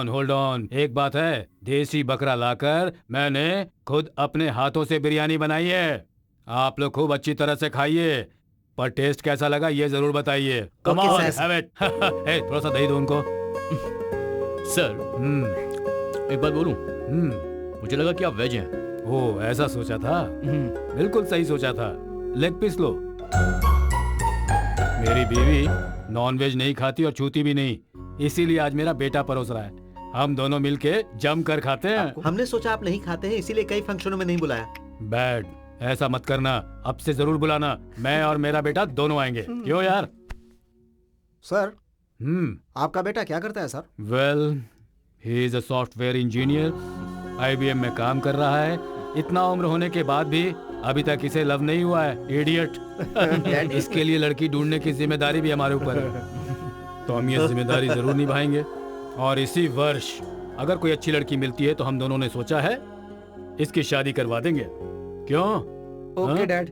Hold on. एक बात है, देसी बकरा लाकर मैंने खुद अपने हाथों से बिरयानी बनाई है। आप लोग खूब अच्छी तरह से खाइए, पर टेस्ट कैसा लगा ये जरूर बताइए। Come on, have it. थोड़ा सा दही दो उनको। सर एक बात बोलूं? मुझे लगा कि आप वेज हैं। ओह ऐसा सोचा था? बिल्कुल सही सोचा था। लेग पीस लो। मेरी बीवी नॉनवेज नहीं खाती और छूती भी नहीं, इसीलिए आज मेरा बेटा परोस रहा है। हम दोनों मिलके जम कर खाते हैं। हमने सोचा आप नहीं खाते हैं, इसीलिए कई फंक्शनों में नहीं बुलाया। बैड, ऐसा मत करना। अब से जरूर बुलाना, मैं और मेरा बेटा दोनों आएंगे। क्यों यार? सर आपका बेटा क्या करता है sir? Well, he is a software engineer, IBM में काम कर रहा है। इतना उम्र होने के बाद भी अभी तक इसे लव नहीं हुआ है, इडियट। इसके लिए लड़की ढूंढने की जिम्मेदारी भी हमारे ऊपर है, तो हम ये जिम्मेदारी जरूर निभाएंगे। और इसी वर्ष अगर कोई अच्छी लड़की मिलती है तो हम दोनों ने सोचा है इसकी शादी करवा देंगे। क्यों? Okay dad.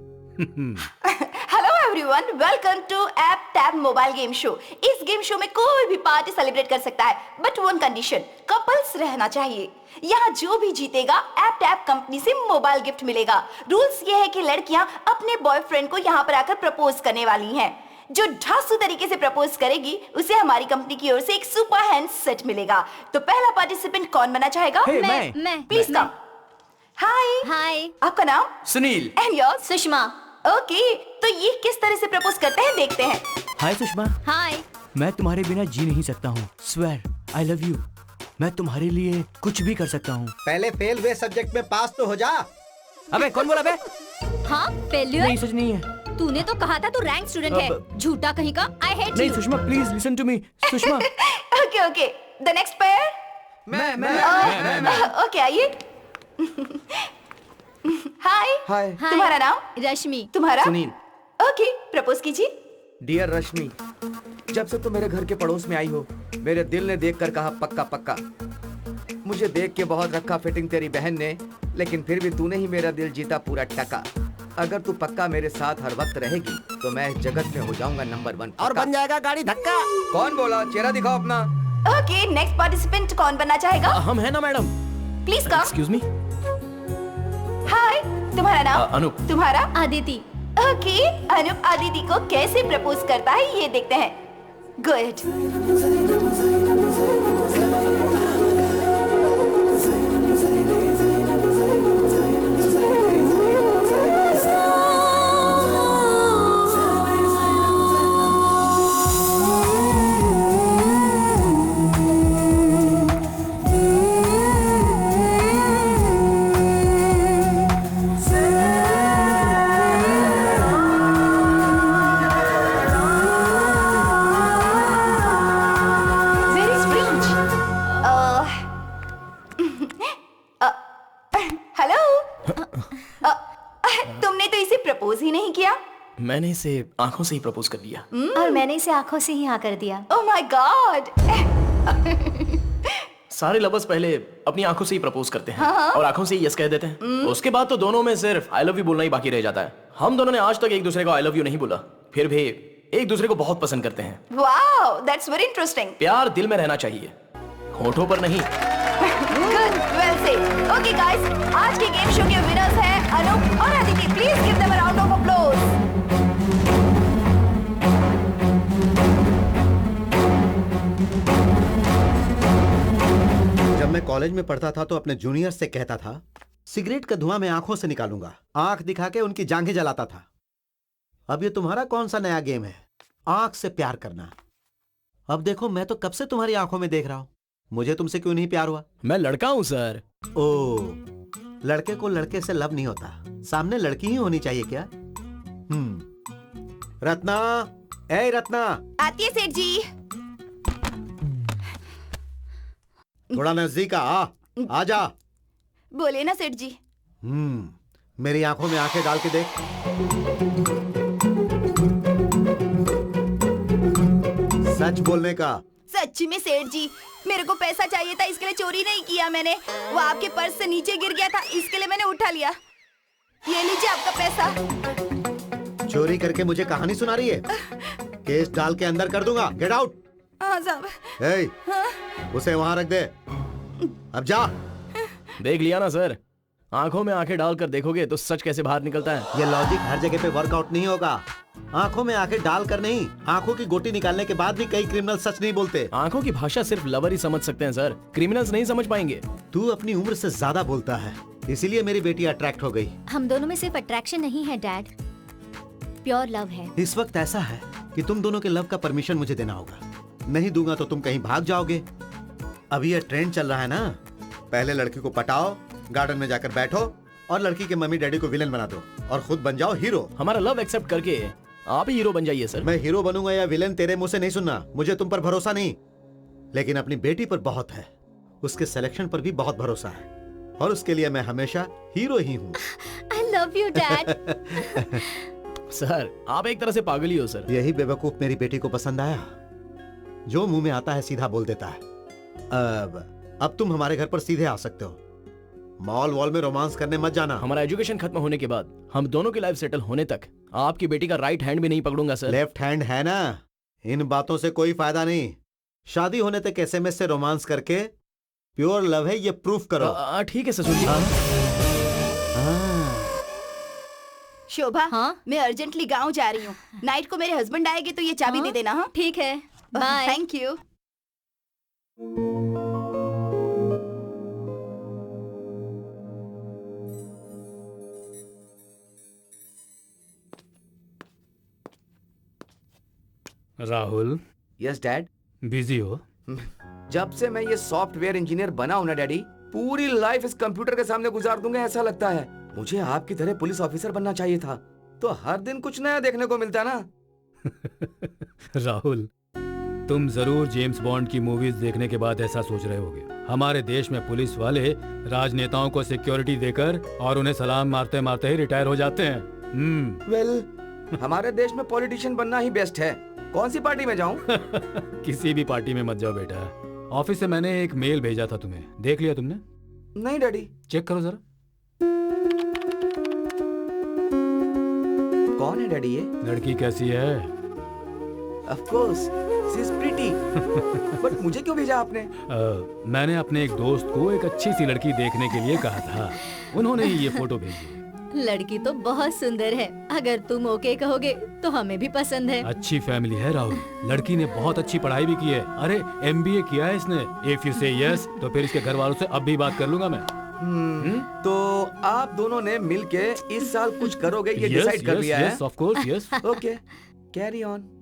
Hello everyone, welcome to app tab mobile game show. इस गेम शो में कोई भी पार्टी सेलिब्रेट कर सकता है, बट वन कंडीशन, कपल्स रहना चाहिए। यहाँ जो भी जीतेगा ऐप टैब कंपनी से मोबाइल गिफ्ट मिलेगा। रूल्स ये है कि लड़कियाँ अपने बॉयफ्रेंड को यहाँ पर आकर प्रपोज करने वाली हैं। जो ढांसू तरीके से प्रपोज करेगी उसे हमारी कंपनी की ओर से एक सुपर हैंड सेट मिलेगा। तो पहला पार्टिसिपेंट कौन बनना चाहेगा? मैं प्लीज कम। हाय। हाय। आपका नाम? Sunil. And yours? Sushma. Okay, तो ये किस तरह से प्रपोज करते हैं देखते हैं। हाय सुषमा, हाय। मैं तुम्हारे बिना जी नहीं सकता हूँ। Swear I love you. मैं तुम्हारे लिए कुछ भी कर सकता हूँ। पहले फेल हुए सब्जेक्ट में पास तो हो जा। अबे कौन बोला बे? हाँ, फेल्यूर? नहीं, सच नहीं है। तूने तो कहा था तू रैंक स्टूडेंट है। झूठा कहीं का। आई हेट नहीं you. Sushma, please listen to me. Sushma. Okay okay, the next pair. मैं ओके, आइए। हाय। हाय। तुम्हारा नाम? रश्मि। तुम्हारा? सुनील। ओके, प्रपोज कीजिए। डियर रश्मि, जब से तुम मेरे घर के पड़ोस में आई हो, मेरे दिल ने देखकर कहा पक्का पक्का। मुझे देख के बहुत रखा फिटिंग तेरी बहन ने, लेकिन फिर भी तूने ही मेरा दिल जीता पूरा टका। अगर तू पक्का मेरे साथ हर वक्त रहेगी तो मैं इस जगत में हो जाऊंगा नंबर 1 और बन जाएगा गाड़ी धक्का। कौन बोला? चेहरा दिखाओ अपना। ओके, नेक्स्ट पार्टिसिपेंट कौन बनना चाहेगा? हम है ना madam. Please come. Excuse me. Hi, तुम्हारा नाम? अनूप। तुम्हारा? आदिति। ओके, अनूप आदिति को कैसे प्रपोज करता है ये देखते हैं। गुड। Very strange. हेलो। तुमने तो इसे प्रपोज ही नहीं किया। मैंने इसे आंखों से ही प्रपोज कर दिया। और मैंने इसे आंखों से ही हाँ कर दिया। ओह माय गॉड। सारे लवर्स पहले अपनी आंखों से ही प्रपोज करते हैं और आंखों से ही यस कह देते हैं। उसके बाद तो दोनों में सिर्फ आई लव यू बोलना ही बाकी रह जाता है। हम दोनों ने आज तक एक दूसरे को आई लव यू नहीं बोला, फिर भी एक दूसरे को बहुत पसंद करते हैं। Wow, that's very interesting. प्यार दिल में रहना चाहिए, होठों पर नहीं। Good, well said. Okay guys, आज के गेम शो के विनर्स हैं अनूप और Aditi. Please give them a round of applause. जब मैं कॉलेज में पढ़ता था तो अपने जूनियर से कहता था, सिगरेट का धुआं मैं आंखों से निकालूंगा। आंख दिखा के उनकी जांघें जलाता था। अब ये तुम्हारा कौन सा नया गेम है, आंख से प्यार करना? अब देखो, मैं तो कब से तुम्हारी आंखों में देख रहा हूं। मुझे तुमसे क्यों नहीं प्यार हुआ? मैं लड़का हूँ सर। ओ, लड़के को लड़के से लव नहीं होता, सामने लड़की ही होनी चाहिए क्या? रत्ना, ए रत्ना, आती है सेठ जी। थोड़ा नजदीक आ जा। बोले ना सेठ जी। मेरी आंखों में आंखें डाल के देख। सच बोलने का। सच्ची में सेठ जी, मेरे को पैसा चाहिए था, इसके लिए चोरी नहीं किया मैंने। वो आपके पर्स से नीचे गिर गया था, इसके लिए मैंने उठा लिया। ये लीजिए आपका पैसा। चोरी करके मुझे कहानी सुना रही है? केस डाल के अंदर कर दूंगा। Get out. हाँ साहब। उसे वहां रख दे। अब जा। देख लिया ना सर, आंखों में आंखें डालकर देखोगे तो सच कैसे बाहर निकलता है। ये लॉजिक हर जगह पे वर्कआउट नहीं होगा। आंखों में आंखें डालकर नहीं, आंखों की गोटी निकालने के बाद भी कई क्रिमिनल सच नहीं बोलते। आंखों की भाषा सिर्फ लवर ही समझ सकते हैं सर, क्रिमिनल्स नहीं समझ पाएंगे। तू अपनी उम्र से ज्यादा बोलता है, इसीलिए मेरी बेटी अट्रैक्ट हो गई। हम दोनों में सिर्फ अट्रैक्शन नहीं है डैड, प्योर लव है। इस वक्त ऐसा है कि तुम दोनों के लव का परमिशन मुझे देना होगा। नहीं दूंगा तो तुम कहीं भाग जाओगे। अभी ये ट्रेंड चल रहा है ना, पहले लड़की को पटाओ, गार्डन में जाकर बैठो और लड़की के मम्मी डैडी को विलेन बना दो और खुद बन जाओ हीरो। हमारा लव एक्सेप्ट करके आप ही हीरो बन जाइए सर। मैं हीरो बनूंगा या विलेन तेरे मुंह से नहीं सुनना। मुझे तुम पर भरोसा नहीं, लेकिन अपनी बेटी पर बहुत है। उसके सिलेक्शन पर भी बहुत भरोसा है। और उसके लिए मैं हमेशा हीरो ही हूँ। आई लव यू डैड। सर आप एक तरह से पागल ही हो सर। यही बेवकूफ मेरी बेटी को पसंद आया, जो मुंह में आता है सीधा बोल देता है। अब तुम हमारे घर पर सीधे आ सकते हो। मॉल वॉल में रोमांस करने मत जाना। हमारा एजुकेशन खत्म होने के बाद हम दोनों की लाइफ सेटल होने तक आपकी बेटी का राइट हैंड भी नहीं पकड़ूंगा सर। लेफ्ट हैंड है ना, इन बातों से कोई फायदा नहीं। शादी होने तक एसएमएस से रोमांस करके प्योर लव है ये प्रूफ करो। ठीक है ससुर जी। शोभा, हाँ? मैं अर्जेंटली गांव जा रही हूँ। नाइट को मेरे हस्बैंड आएंगे तो ये चाबी दे देना। हाँ, ठीक है, bye. Thank you. Rahul, yes dad. Busy हो? जब से मैं ये सॉफ्टवेयर इंजीनियर बना हूं ना डैडी, पूरी लाइफ इस कंप्यूटर के सामने गुजार दूंगा ऐसा लगता है। मुझे आपकी तरह पुलिस ऑफिसर बनना चाहिए था, तो हर दिन कुछ नया देखने को मिलता ना। राहुल, तुम जरूर जेम्स बॉन्ड की मूवीज देखने के बाद ऐसा सोच रहे होगे। हमारे देश में पुलिस वाले राजनेताओं को सिक्योरिटी देकर और उन्हें सलाम मारते मारते ही रिटायर हो जाते हैं। वेल, हमारे देश में पॉलिटिशियन बनना ही बेस्ट है। कौन सी पार्टी में जाऊं? किसी भी पार्टी में मत जाओ बेटा। ऑफिस से मैंने एक मेल भेजा था तुम्हें, देख लिया तुमने? नहीं डैडी। चेक करो जरा। कौन है डैडी ये? लड़की कैसी है? Of course, she is pretty. But मुझे क्यों भेजा आपने? मैंने अपने एक दोस्त को एक अच्छी सी लड़की देखने के लिए कहा था, उन्होंने ही ये फोटो भेजी। लड़की तो बहुत सुंदर है, अगर तुम ओके कहोगे तो हमें भी पसंद है। अच्छी फैमिली है राहुल, लड़की ने बहुत अच्छी पढ़ाई भी की है। अरे MBA किया है इसने। इफ यू से यस तो फिर इसके घर वालों से अब भी बात कर लूंगा मैं। तो आप दोनों ने मिलके इस साल कुछ करोगे ये डिसाइड कर लिया है? Yes, of course, yes. Okay, carry on.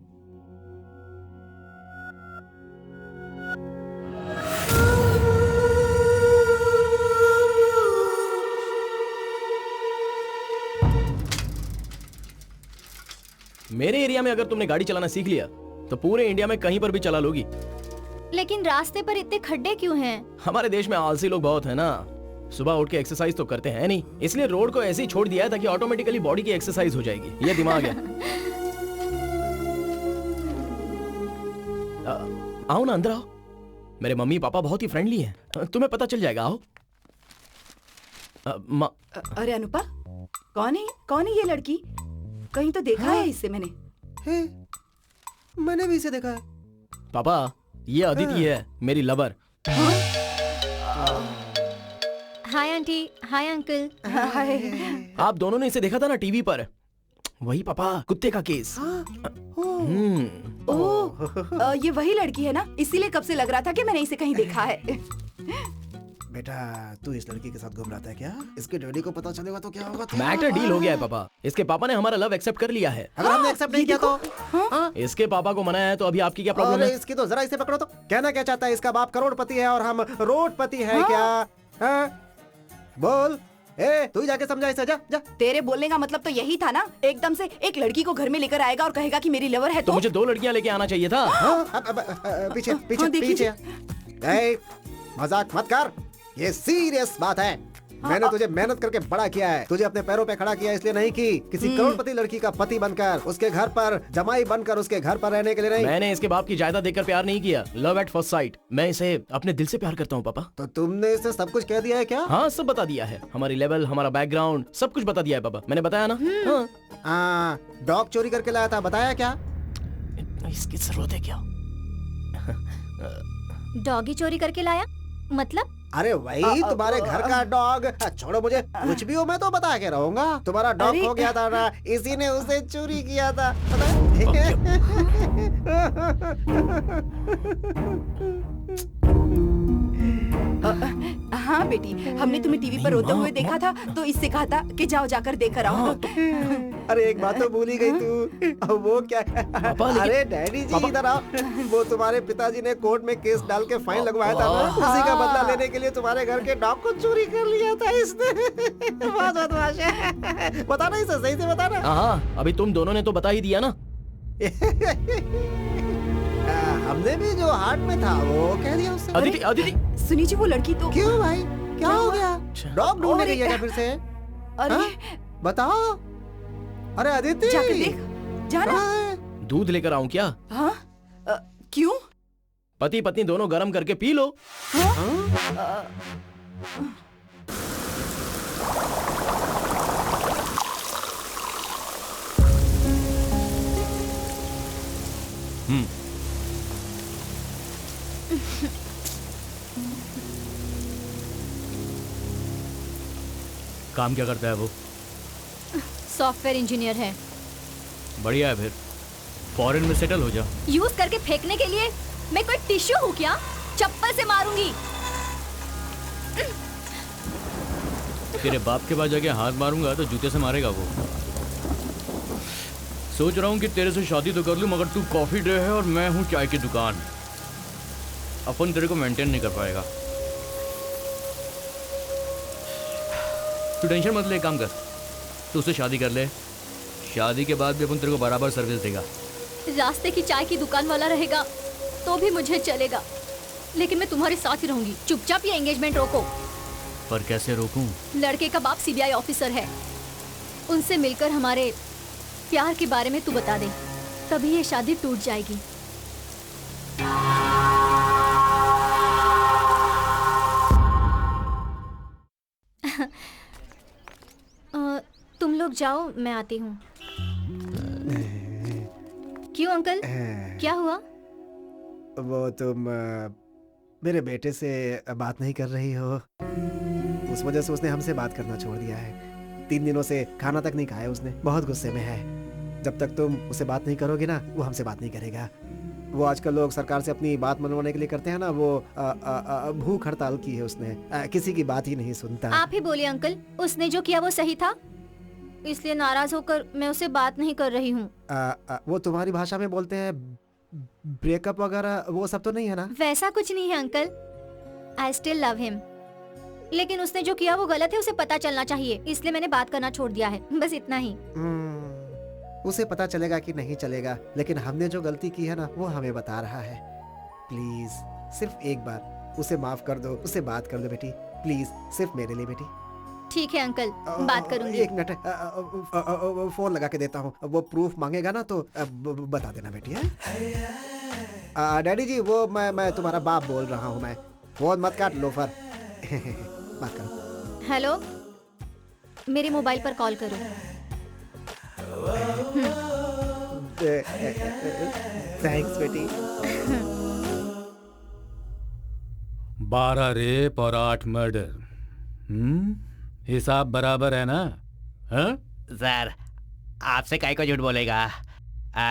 मेरे एरिया में अगर तुमने गाड़ी चलाना सीख लिया तो पूरे इंडिया में कहीं पर भी चला लोगी। लेकिन रास्ते पर इतने खड्डे क्यों हैं? हमारे देश में आलसी लोग बहुत है ना, सुबह उठ के एक्सरसाइज तो करते हैं नहीं, इसलिए रोड को ऐसे ही छोड़ दिया है ताकि ऑटोमेटिकली बॉडी की एक्सरसाइज हो जाएगी। ये दिमाग है। आओ ना, अंदर आओ। मेरे मम्मी पापा बहुत ही फ्रेंडली हैं, तुम्हें पता चल जाएगा। आओ। अरे अनुपा, कौन है ये लड़की? कहीं तो देखा है इसे मैंने। मैंने भी इसे देखा है। पापा, ये अदिति है, मेरी lover. Hi aunty, hi uncle. Hi. आप दोनों ने इसे देखा था ना टीवी पर? वही पापा, कुत्ते का केस। ओह, ये वही लड़की है ना, इसीलिए कब से लग रहा था कि मैंने इसे कहीं देखा है। बेटा, तू इस लड़की के साथ घूम रहा था क्या? इसके डैडी को पता चलेगा तो क्या होगा? मैटर डील हो गया है पापा। इसके पापा ने हमारा लव एक्सेप्ट कर लिया है। अगर हमने एक्सेप्ट नहीं किया तो? इसके पापा को मनाया है तो अभी आपकी क्या प्रॉब्लम अरे है? इसकी तो जरा इसे पकड़ो तो। कहना क्या चाहता है? इसका बाप करोड़पति है और हम रोडपति है क्या? हाँ? बोल, तू ही जाके समझा इसे। जा जा। तेरे बोलने का मतलब तो यही था ना, एकदम से एक लड़की को घर में लेकर आएगा और कहेगा कि मेरी लवर है तो मुझे 2 लड़कियां लेके आना चाहिए था। पीछे पीछे पीछे। मजाक मत कर, ये सीरियस बात है। मैंने तुझे मेहनत करके बड़ा किया है, तुझे अपने पैरों पे खड़ा किया इसलिए नहीं कि किसी करोड़पति लड़की का पति बनकर, उसके घर पर जमाई बनकर, उसके घर पर रहने के लिए नहीं। मैंने इसके बाप की जायदाद देखकर प्यार नहीं किया। Love at first sight. मैं इसे अपने दिल से प्यार करता हूँ पापा। तो तुमने इसे सब कुछ कह दिया है क्या? हाँ, सब बता दिया है। हमारी लेवल, हमारा बैकग्राउंड, सब कुछ बता दिया है पापा। मैंने बताया ना। हाँ। डॉग चोरी करके लाया था, बताया क्या? इसकी जरूरत है क्या? डॉगी चोरी करके लाया मतलब? अरे वही तुम्हारे घर का डॉग। छोड़ो मुझे, कुछ भी हो मैं तो बता के रहूंगा। तुम्हारा डॉग हो गया था ना, इसी ने उसे चोरी किया था। हाँ बेटी, हमने तुम्हें टीवी पर रोते हुए देखा था तो इससे कहा था कि जाओ जाकर देखकर आओ। अरे एक बात तो भूल ही गई तू। वो क्या? अरे डैडी जी इधर आओ। वो तुम्हारे पिताजी ने कोर्ट में केस डाल के फाइन लगवाया था ना, उसी का बदला लेने के लिए तुम्हारे घर के डॉग को चोरी कर लिया था इसने। बताना इसे, सही से बताना। हाँ, अभी तुम दोनों ने तो बता ही दिया ना। हमने भी जो हार्ट में था वो कह दिया उससे। अदिति, सुनी जी, वो लड़की तो। क्यों भाई, क्या हो गया? डॉग ढूंढने और गई है एक- क्या फिर से? अरे हाँ? बताओ। अरे अदिति, जाकर देख, जाना। कहाँ है? दूध लेकर आऊं क्या? हाँ? क्यों? पति पत्नी दोनों गरम करके पी लो। काम क्या करता है वो? सॉफ्टवेयर इंजीनियर है। बढ़िया है, फिर फॉरेन में सेटल हो जा। यूज करके फेंकने के लिए मैं कोई टिश्यू हूँ क्या? चप्पल से मारूंगी। तेरे बाप के पास जाके हाथ मारूंगा तो जूते से मारेगा वो। सोच रहा हूँ कि तेरे से शादी तो कर लूं, मगर तू कॉफी डे है और मैं हूँ चाय की दुकान। अपन तेरे को मेंटेन नहीं कर पाएगा। तू टेंशन मत ले, काम कर, तू उससे शादी कर ले। शादी के बाद भी अपन तेरे को बराबर सर्विस देगा। रास्ते की चाय की दुकान वाला रहेगा तो भी मुझे चलेगा, लेकिन मैं तुम्हारे साथ ही रहूंगी। चुपचाप ये एंगेजमेंट रोको। पर कैसे रोकूं? लड़के का बाप सीबीआई ऑफिसर है, उनसे मिलकर हमारे प्यार के बारे में तू बता दे, तभी ये शादी टूट जाएगी। तुम लोग जाओ, मैं आती हूँ। क्यों अंकल, क्या हुआ? वो तुम मेरे बेटे से बात नहीं कर रही हो, उस वजह से उसने हमसे बात करना छोड़ दिया है। 3 दिनों से खाना तक नहीं खाया उसने, बहुत गुस्से में है। जब तक तुम उससे बात नहीं करोगे ना, वो हमसे बात नहीं करेगा। वो आजकल लोग सरकार से अपनी बात मनवाने के लिए करते हैं ना, वो भूख हड़ताल की है उसने। किसी की बात ही नहीं सुनता। आप ही बोलिए अंकल, उसने जो किया वो सही था, इसलिए नाराज होकर मैं उससे बात नहीं कर रही हूँ। वो तुम्हारी भाषा में बोलते हैं ब्रेकअप वगैरह, वो सब तो नहीं है ना? वैसा कुछ नहीं है uncle, I still love him, लेकिन उसने जो किया वो गलत है, उसे पता चलना चाहिए, इसलिए मैंने बात करना छोड़ दिया है, बस इतना ही। उसे पता चलेगा कि नहीं चलेगा, लेकिन हमने जो गलती की है ना, वो हमें बता रहा है। प्लीज सिर्फ एक बार उसे माफ कर दो, उसे बात कर दो बेटी, प्लीज, सिर्फ मेरे लिए बेटी। ठीक है अंकल, बात करूंगी। एक मिनट, फोन लगा के देता हूँ, वो प्रूफ मांगेगा ना तो बता देना बेटी। है डैडी जी, वो मैं तुम्हारा बाप बोल रहा हूँ, मैं। फोन मत काट लोफर। बात करो। हेलो, मेरे मोबाइल पर कॉल करो। थैंक्स बेटी। 12 रेप और 8 मर्डर। हिसाब बराबर है ना? हाँ? सर, आपसे काहे को झूठ बोलेगा?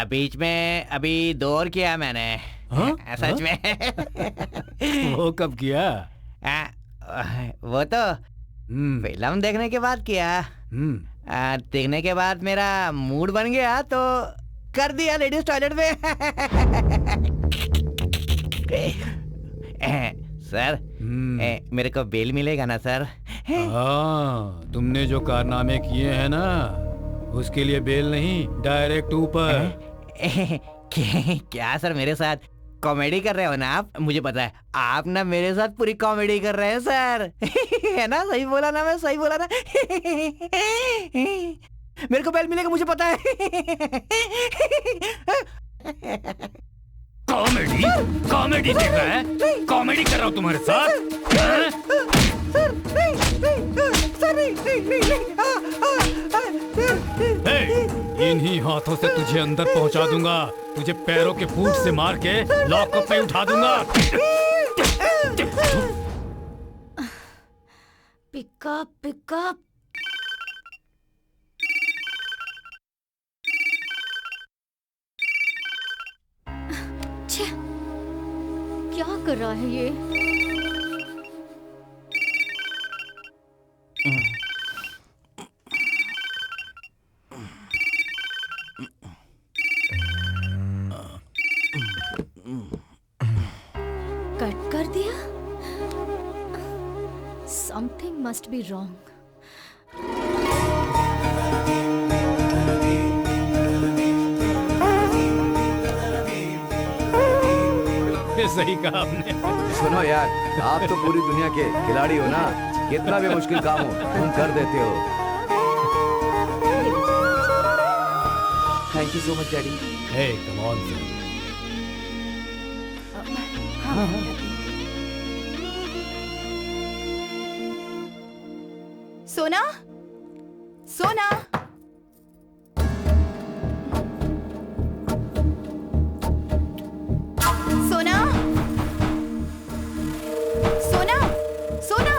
बीच में अभी 2 और किया मैंने। हाँ? सच में। वो कब किया? वो तो फिल्म देखने के बाद किया। देखने के बाद मेरा मूड बन गया तो कर दिया लेडीज टॉयलेट में। सर, मेरे को बेल मिलेगा ना सर? हाँ, तुमने जो कारनामे किए हैं ना, उसके लिए बेल नहीं, डायरेक्ट ऊपर। क्या सर, मेरे साथ कॉमेडी कर रहे हो ना आप? मुझे पता है आप ना मेरे साथ पूरी कॉमेडी कर रहे हैं सर। है ना? सही बोला ना मैं? सही बोला ना? मेरे को बेल मिलेगा, मुझे पता है। कॉमेडी? कॉमेडी देख रहा है? कॉमेडी कर रहा हूँ तुम्हारे साथ? इन्हीं हाथों से तुझे अंदर पहुंचा दूंगा, तुझे पैरों के फूट से मार के लॉकअप में उठा दूंगा। Pickup pickup. क्या कर रहा है ये? कट कर दिया? Something must be wrong. सही कहा आपने। सुनो यार, आप तो पूरी दुनिया के खिलाड़ी हो ना, कितना भी मुश्किल काम हो तुम कर देते हो। Thank you so much daddy. Hey come on son. सोना, सोना, सोना, सोना, सोना।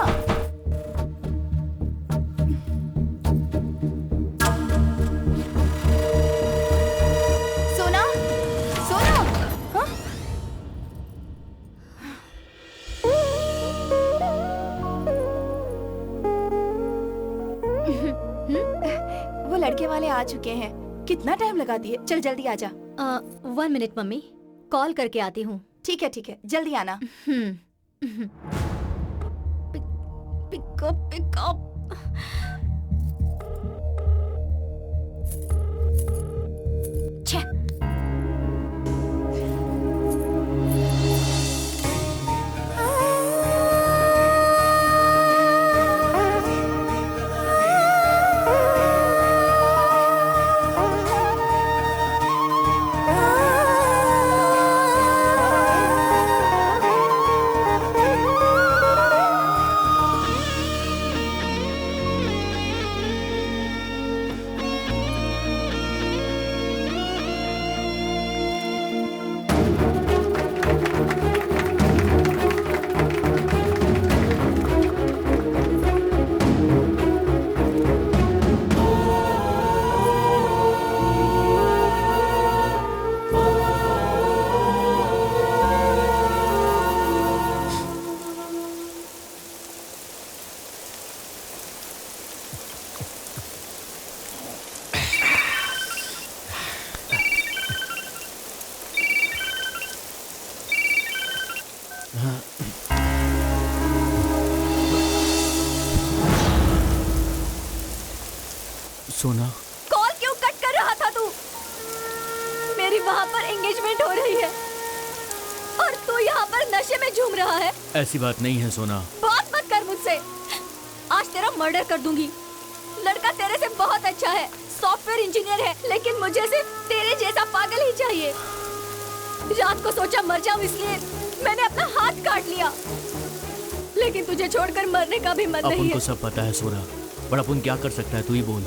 सोना, सोना, हाँ? वो लड़के वाले आ चुके हैं। कितना टाइम लगा दिए? चल जल्दी आजा। 1 मिनट मम्मी, कॉल करके आती हूँ। ठीक है, जल्दी आना। Pickup pickup. सोना, कॉल क्यों कट कर रहा था तू? मेरी वहाँ पर एंगेजमेंट हो रही है और तू यहाँ पर नशे में झूम रहा है। ऐसी बात नहीं है सोना। बात मत कर मुझसे, आज तेरा मर्डर कर दूंगी। लड़का तेरे से बहुत अच्छा है, सॉफ्टवेयर इंजीनियर है, लेकिन मुझे सिर्फ तेरे जैसा पागल ही चाहिए। रात को सोचा मर जाऊं, इसलिए मैंने अपना हाथ काट लिया, लेकिन तुझे छोड़कर मरने का भी मन नहीं अपन है। को सब पता है सोना, पर अपन क्या कर सकता है, तू ही बोल।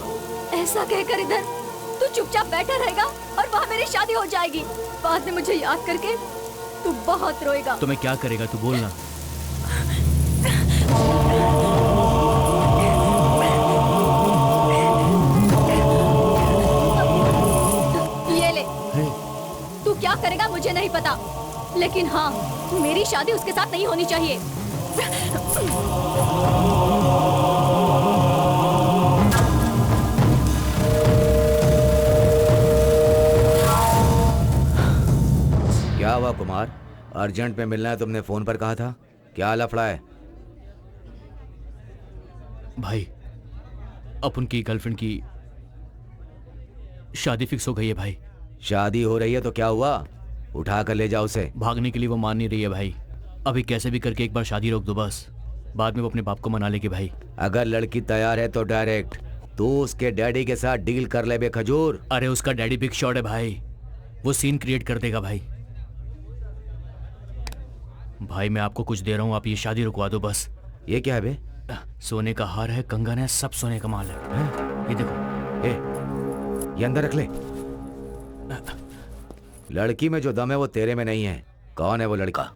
ऐसा कहकर इधर तू चुपचाप बैठा रहेगा और वहाँ मेरी शादी हो जाएगी। बाद में मुझे याद करके तू बहुत रोएगा। तो मैं क्या करेगा, तू बोलना। ये ले। तू क्या करेगा मुझे नहीं पता, लेकिन हाँ, मेरी शादी उसके साथ नहीं होनी चाहिए। क्या हुआ कुमार? अर्जेंट में मिलना है तुमने फोन पर कहा था। क्या लफड़ा है? भाई, अपन की गर्लफ्रेंड की शादी फिक्स हो गई है भाई। शादी हो रही है तो क्या हुआ? उठा कर ले जाओ उसे। भागने के लिए वो मान नहीं रही है भाई। अभी कैसे भी करके एक बार शादी रोक दो बस, बाद में वो अपने बाप को मना लेगी भाई। अगर लड़की तैयार है तो डायरेक्ट तू उसके डैडी के साथ डील कर ले बे खजूर। अरे उसका डैडी बिग शॉट है भाई, वो सीन क्रिएट कर देगा भाई। भाई मैं आपको कुछ दे रहा हूँ, आप ये शादी रुकवा दो बस। ये क्या है बे? सोने का हार है, कंगन है, सब सोने का माल है। ये देखो। ये अंदर रख ले। लड़की में जो दम है वो तेरे में नहीं है। कौन है वो लड़का?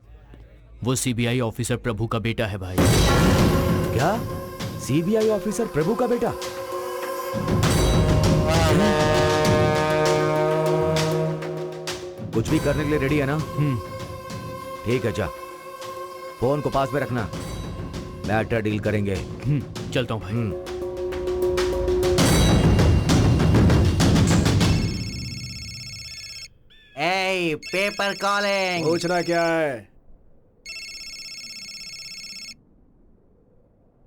वो सीबीआई ऑफिसर प्रभु का बेटा है भाई। क्या? सीबीआई ऑफिसर प्रभु का बेटा? कुछ भी करने के लिए रेडी है ना? ठीक है, जा फोन को पास में रखना, मैटर डील करेंगे। चलता हूँ भाई। ए, पेपर कॉलिंग। पूछना क्या है?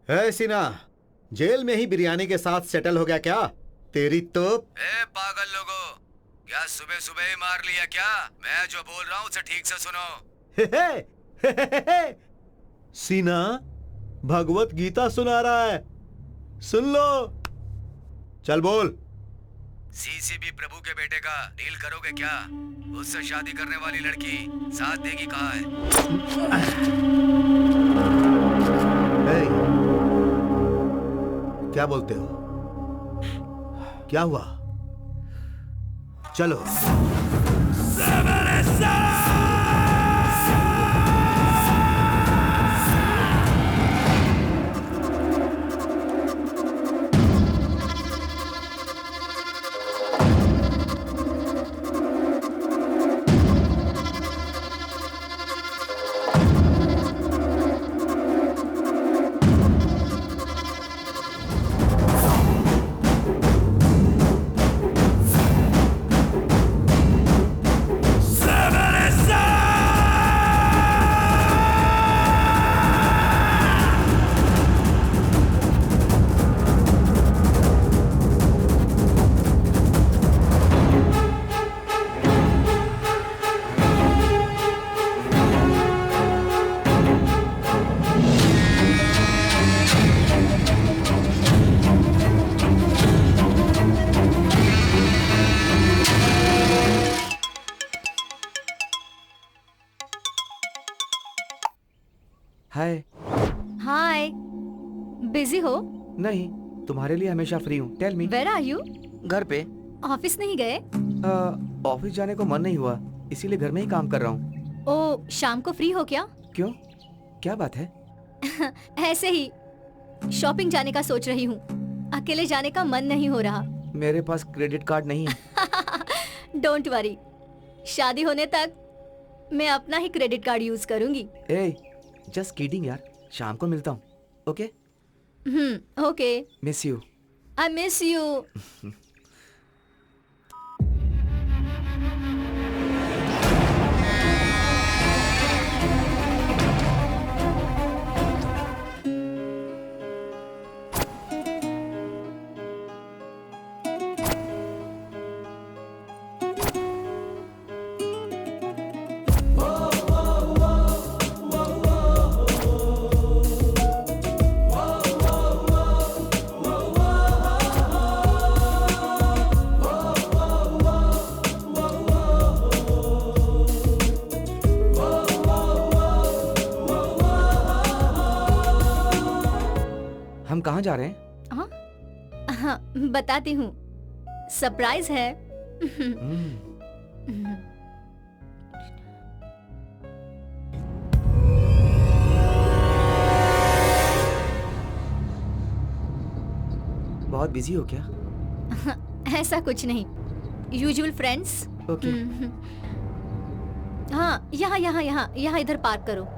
है सीना, जेल में ही बिरयानी के साथ सेटल हो गया क्या? तेरी तो पागल लोगों, क्या सुबह सुबह ही मार लिया क्या? मैं जो बोल रहा हूँ उसे ठीक से सुनो। सीना, भगवत गीता सुना रहा है, सुन लो। चल बोल। सीसीबी प्रभु के बेटे का डील करोगे क्या? उससे शादी करने वाली लड़की साथ देगी कहाँ है? ए, क्या बोलते हो? क्या हुआ? चलो। हाय। हाय, बिजी हो? नहीं, तुम्हारे लिए हमेशा फ्री हूँ। Tell me. Where are you? घर पे। ऑफिस नहीं गए? ऑफिस जाने को मन नहीं हुआ, इसीलिए घर में ही काम कर रहा हूँ। ओ, शाम को फ्री हो क्या? क्यों, क्या बात है? ऐसे ही शॉपिंग जाने का सोच रही हूँ, अकेले जाने का मन नहीं हो रहा। मेरे पास क्रेडिट कार्ड नहीं है। डोंट वरी, शादी होने तक मैं अपना ही क्रेडिट कार्ड यूज करूंगी। जस्ट किडिंग यार, शाम को मिलता हूँ। Okay? Okay. Miss you. I miss you. हम कहाँ जा रहे हैं? हाँ, बताती हूँ, सरप्राइज है। बहुत बिजी हो क्या? ऐसा कुछ नहीं, यूजुअल फ्रेंड्स। ओके। हाँ, यहाँ यहाँ यहाँ यहाँ इधर पार्क करो।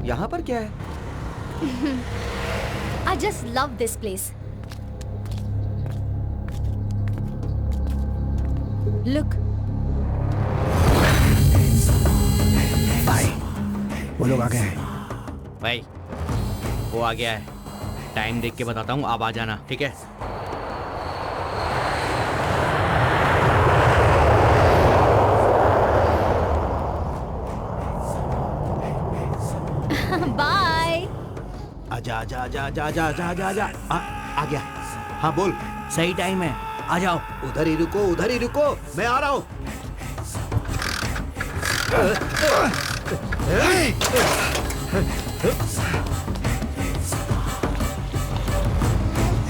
यहाँ पर क्या है? I just love this place. Look. वो लोग आ गए हैं। भाई, वो आ गया है। टाइम देख के बताता हूँ, आप आ जाना, ठीक है? बाय। आजा आजा आजा आजा आजा आजा आजा आजा। आ गया। हाँ बोल। सही टाइम है, आ जाओ। उधर ही रुको, उधर ही रुको, मैं आ रहा हूँ।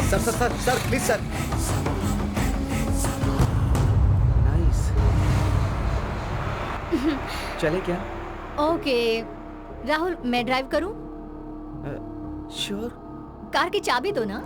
Sir sir sir sir please sir. Nice. चले क्या? ओके। राहुल, मैं ड्राइव करूं? श्योर। कार की चाबी दो ना।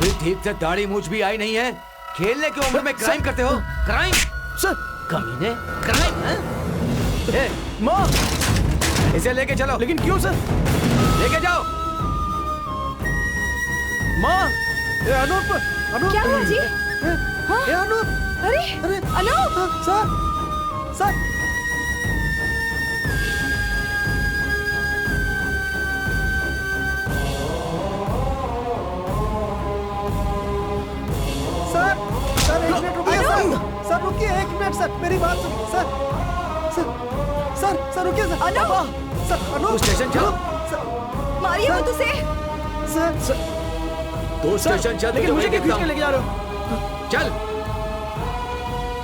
अभी ठीक से दाढ़ी मूछ भी आई नहीं है, खेलने की उम्र में क्राइम करते हो। Crime sir. कमीने, क्राइम। ए, माँ, इसे लेके चलो। लेकिन क्यों सर? लेके जाओ। माँ, अनूप, अनूप क्या हुआ जी? अनूप, अरे अरे अनूप, सर, सर, सर, एक मिनट रुकिए सर, सर रुकिए एक मिनट सर, मेरी बात सुनिए सर, सर रुकिए sir, Anup, sir Anup, station चलो। मारिए मत उसे। सर, तो स्टेशन चल। लेकिन मुझे क्यों खींच के लेके जा रहे हो? चल।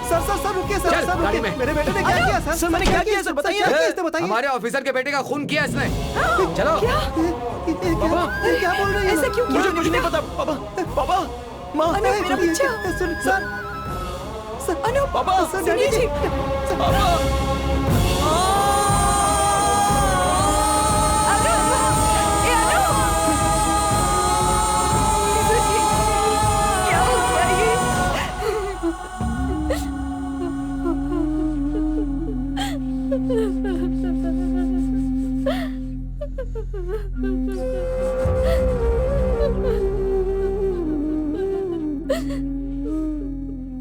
सर रुकिए सर, चल, सर गाड़ी रुकिए, में। मेरे बेटे ने क्या किया सर? सर, मैंने क्या किया सर? बताइए। क्या किया इसने बताइए। हमारे ऑफिसर के बेटे का खून किया इसने। चलो। पापा, क्या बोल रहे हैं? ऐसा क्यों किया? मुझे कुछ नहीं पता। पापा, पापा, माँ, अनूप मेरा बच्चा। सर, अनूप, पापा, सुनिए जी। पापा। क्या हो गया ये?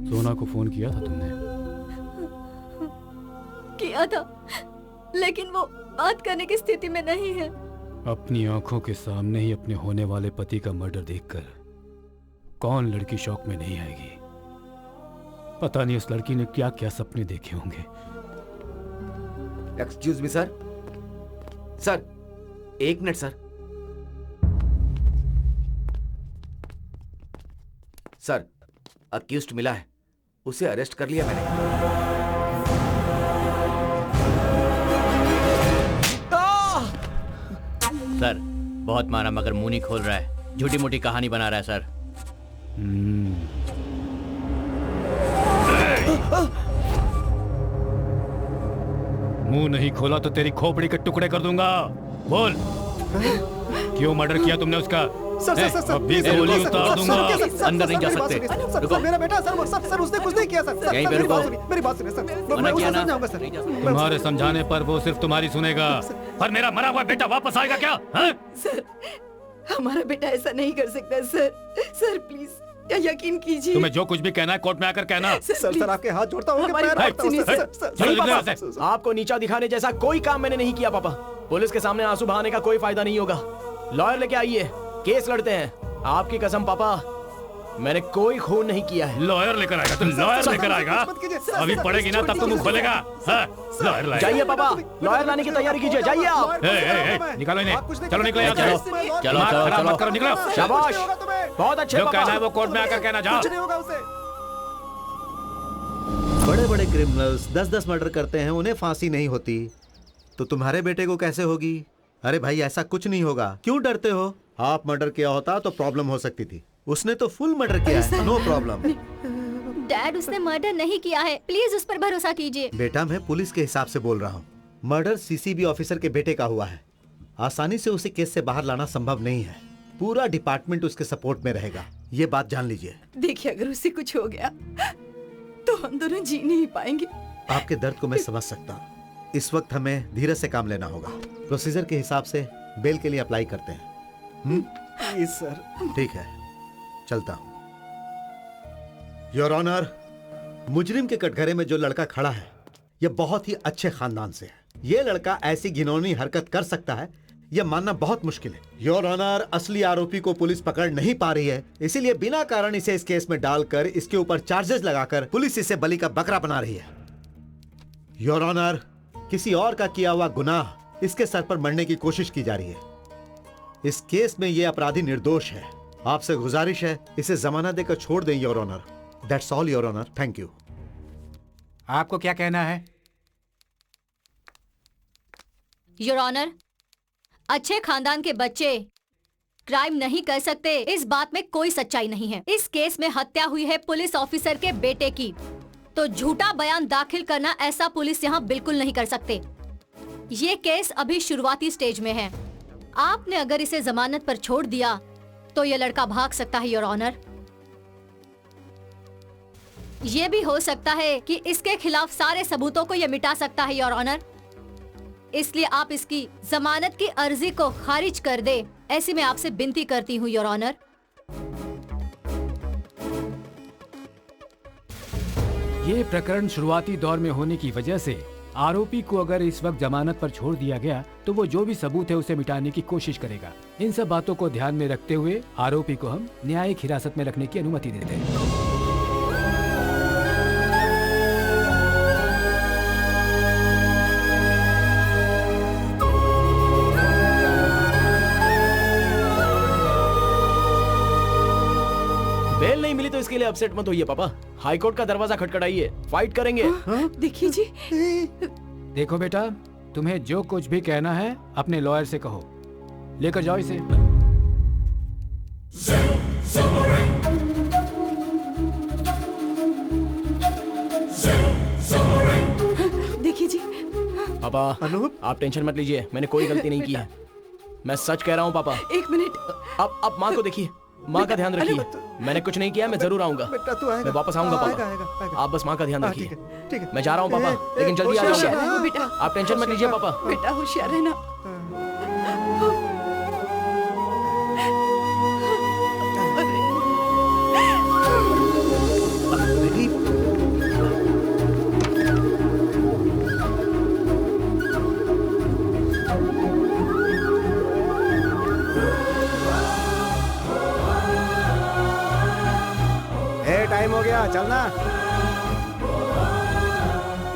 सोना को फोन किया था तुमने? किया था, लेकिन वो बात करने की स्थिति में नहीं है। अपनी आंखों के सामने ही अपने होने वाले पति का मर्डर देखकर कौन लड़की शौक में नहीं आएगी? पता नहीं उस लड़की ने क्या क्या सपने देखे होंगे। Excuse me sir. सर, एक मिनट सर। सर, अक्यूज्ड मिला है, उसे अरेस्ट कर लिया मैंने। सर, बहुत मारा मगर मुंह नहीं खोल रहा है, झूठी मूठी कहानी बना रहा है सर। मुंह नहीं खोला तो तेरी खोपड़ी के टुकड़े कर दूंगा। बोल, क्यों मर्डर किया तुमने उसका? सर, अभी सर, गोली सर, उतार सर, दूंगा। सर, सर, सर, अंदर नहीं जा मेरी बात सकते। सुनिए, सर, रुको। सर, मेरा बेटा सर, उसने कुछ नहीं किया सर। सर, यहीं पे मेरी बात रुको। सुनिए, मेरी बात सुनिए सर। मना मैं किया उसे ना? समझाऊंगा सर। नहीं जा सकते। तुम्हारे समझाने पर वो सिर्फ तुम्हारी सुनेगा, पर मेरा मरा हुआ बेटा वापस आएगा क्या? हाँ? सर, हमारा बेटा ऐसा नहीं कर सकता सर। सर प्लीज यकीन कीजिए। तुम्हें जो कुछ भी कहना है कोर्ट में आकर कहना। सर, आपके हाथ जोड़ता हूँ, हमारी पैर बात पड़ता हूँ, सुनिए, सर, सर। सर, चलो सर, निकलो यहाँ सर, से। सर, आपको नीचा दिखाने जैसा कोई काम मैंने नहीं किया पापा। पुलिस के सामने आंसू बहाने का कोई फायदा नहीं होगा। लॉयर लेके आइए, केस लड़ते हैं। आपकी कसम पापा, मैंने कोई खून नहीं किया है। लॉयर लेकर आएगा? तुम लॉयर लेकर आएगा? मत कीजिए, सर, अभी सर, पड़ेगी ना, तब तो मुंह खोलेगा। लॉयर लाएगा। जाइए पापा, लॉयर लाने की तैयारी कीजिए। जाइए आप। निकालो इन्हें। आप कुछ नहीं चलो कर निकलो सकते। यहाँ चलो, से। चलो, दिमाग चलो, खराब चलो। मत करो, निकलो। शाबाश, कुछ नहीं होगा तुम्हें। बहुत अच्छे जो पापा। कहना है वो कोर्ट में आकर कहना। जाओ। कुछ नहीं होगा उसे। बड़े बड़े क्रिमिनल्स 10-10 मर्डर करते हैं, उन्हें फांसी नहीं होती, तो तुम्हारे बेटे को कैसे होगी? अरे भाई, ऐसा कुछ नहीं होगा, क्यों डरते हो? आप मर्डर किया होता तो प्रॉब्लम हो सकती थी, उसने तो फुल मर्डर किया है, नो प्रॉब्लम। डैड, उसने मर्डर नहीं किया है, प्लीज उस पर भरोसा कीजिए। बेटा, मैं पुलिस के हिसाब से बोल रहा हूँ। मर्डर सीसीबी ऑफिसर के बेटे का हुआ है। आसानी से उसे केस से बाहर लाना संभव नहीं है। पूरा डिपार्टमेंट उसके सपोर्ट में रहेगा, ये बात जान लीजिए। देखिए, अगर उसे कुछ हो गया तो हम दोनों जी नहीं पाएंगे। आपके दर्द को मैं समझ सकता हूँ। इस वक्त हमें धीरज से काम लेना होगा। प्रोसीजर के हिसाब से बेल के लिए अप्लाई करते हैं। Please sir. ठीक है, चलता हूं। योर ऑनर, मुजरिम के कटघरे में जो लड़का खड़ा है, यह बहुत ही अच्छे खानदान से है। यह लड़का ऐसी घिनौनी हरकत कर सकता है, यह मानना बहुत मुश्किल है। योर ऑनर, असली आरोपी को पुलिस पकड़ नहीं पा रही है, इसीलिए बिना कारण इसे इस केस में डालकर इसके ऊपर चार्जेस लगाकर पुलिस इसे बलि का बकरा बना रही है। योर ऑनर, किसी और का किया हुआ गुनाह इसके सर पर मरने की कोशिश की जा रही है। इस केस में यह अपराधी निर्दोष है। आपसे गुजारिश है, इसे जमानत देकर छोड़ दें your honour. That's all your honour, thank you. आपको क्या कहना है? योर ऑनर, अच्छे खानदान के बच्चे क्राइम नहीं कर सकते, इस बात में कोई सच्चाई नहीं है। इस केस में हत्या हुई है पुलिस ऑफिसर के बेटे की, तो झूठा बयान दाखिल करना ऐसा पुलिस यहाँ बिल्कुल नहीं कर सकते। ये केस अभी शुरुआती स्टेज में है। आपने अगर इसे जमानत पर छोड़ दिया तो ये लड़का भाग सकता है योर ऑनर। ये भी हो सकता है कि इसके खिलाफ सारे सबूतों को ये मिटा सकता है योर ऑनर। इसलिए आप इसकी जमानत की अर्जी को खारिज कर दे, ऐसी मैं आपसे विनती करती हूँ योर ऑनर। ये प्रकरण शुरुआती दौर में होने की वजह से आरोपी को अगर इस वक्त जमानत पर छोड़ दिया गया तो वो जो भी सबूत है उसे मिटाने की कोशिश करेगा। इन सब बातों को ध्यान में रखते हुए आरोपी को हम न्यायिक हिरासत में रखने की अनुमति देते हैं। बेल नहीं मिली तो इसके लिए अपसेट मत होइए पापा। हाई कोर्ट का दरवाजा खटखटाइए, फाइट करेंगे। देखिए जी, देखो बेटा, तुम्हें जो कुछ भी कहना है अपने लॉयर से कहो। लेकर जाओ इसे। देखिए जी। पापा आप टेंशन मत लीजिए, मैंने कोई गलती नहीं की है। मैं सच कह रहा हूँ पापा। एक मिनट। आप माँ को देखिए, माँ का ध्यान रखिए। मैंने कुछ नहीं किया, मैं जरूर आऊंगा। बेटा तू आएगा। मैं वापस आऊंगा पापा। आएगा। आप बस माँ का ध्यान रखिए। ठीक है। मैं जा रहा हूँ पापा, लेकिन जल्दी आ होशियार जाऊंगा। रहना बेटा। आप टेंशन मत लीजिए पापा। बेटा होशियार रहना। टाइम हो गया, चलना।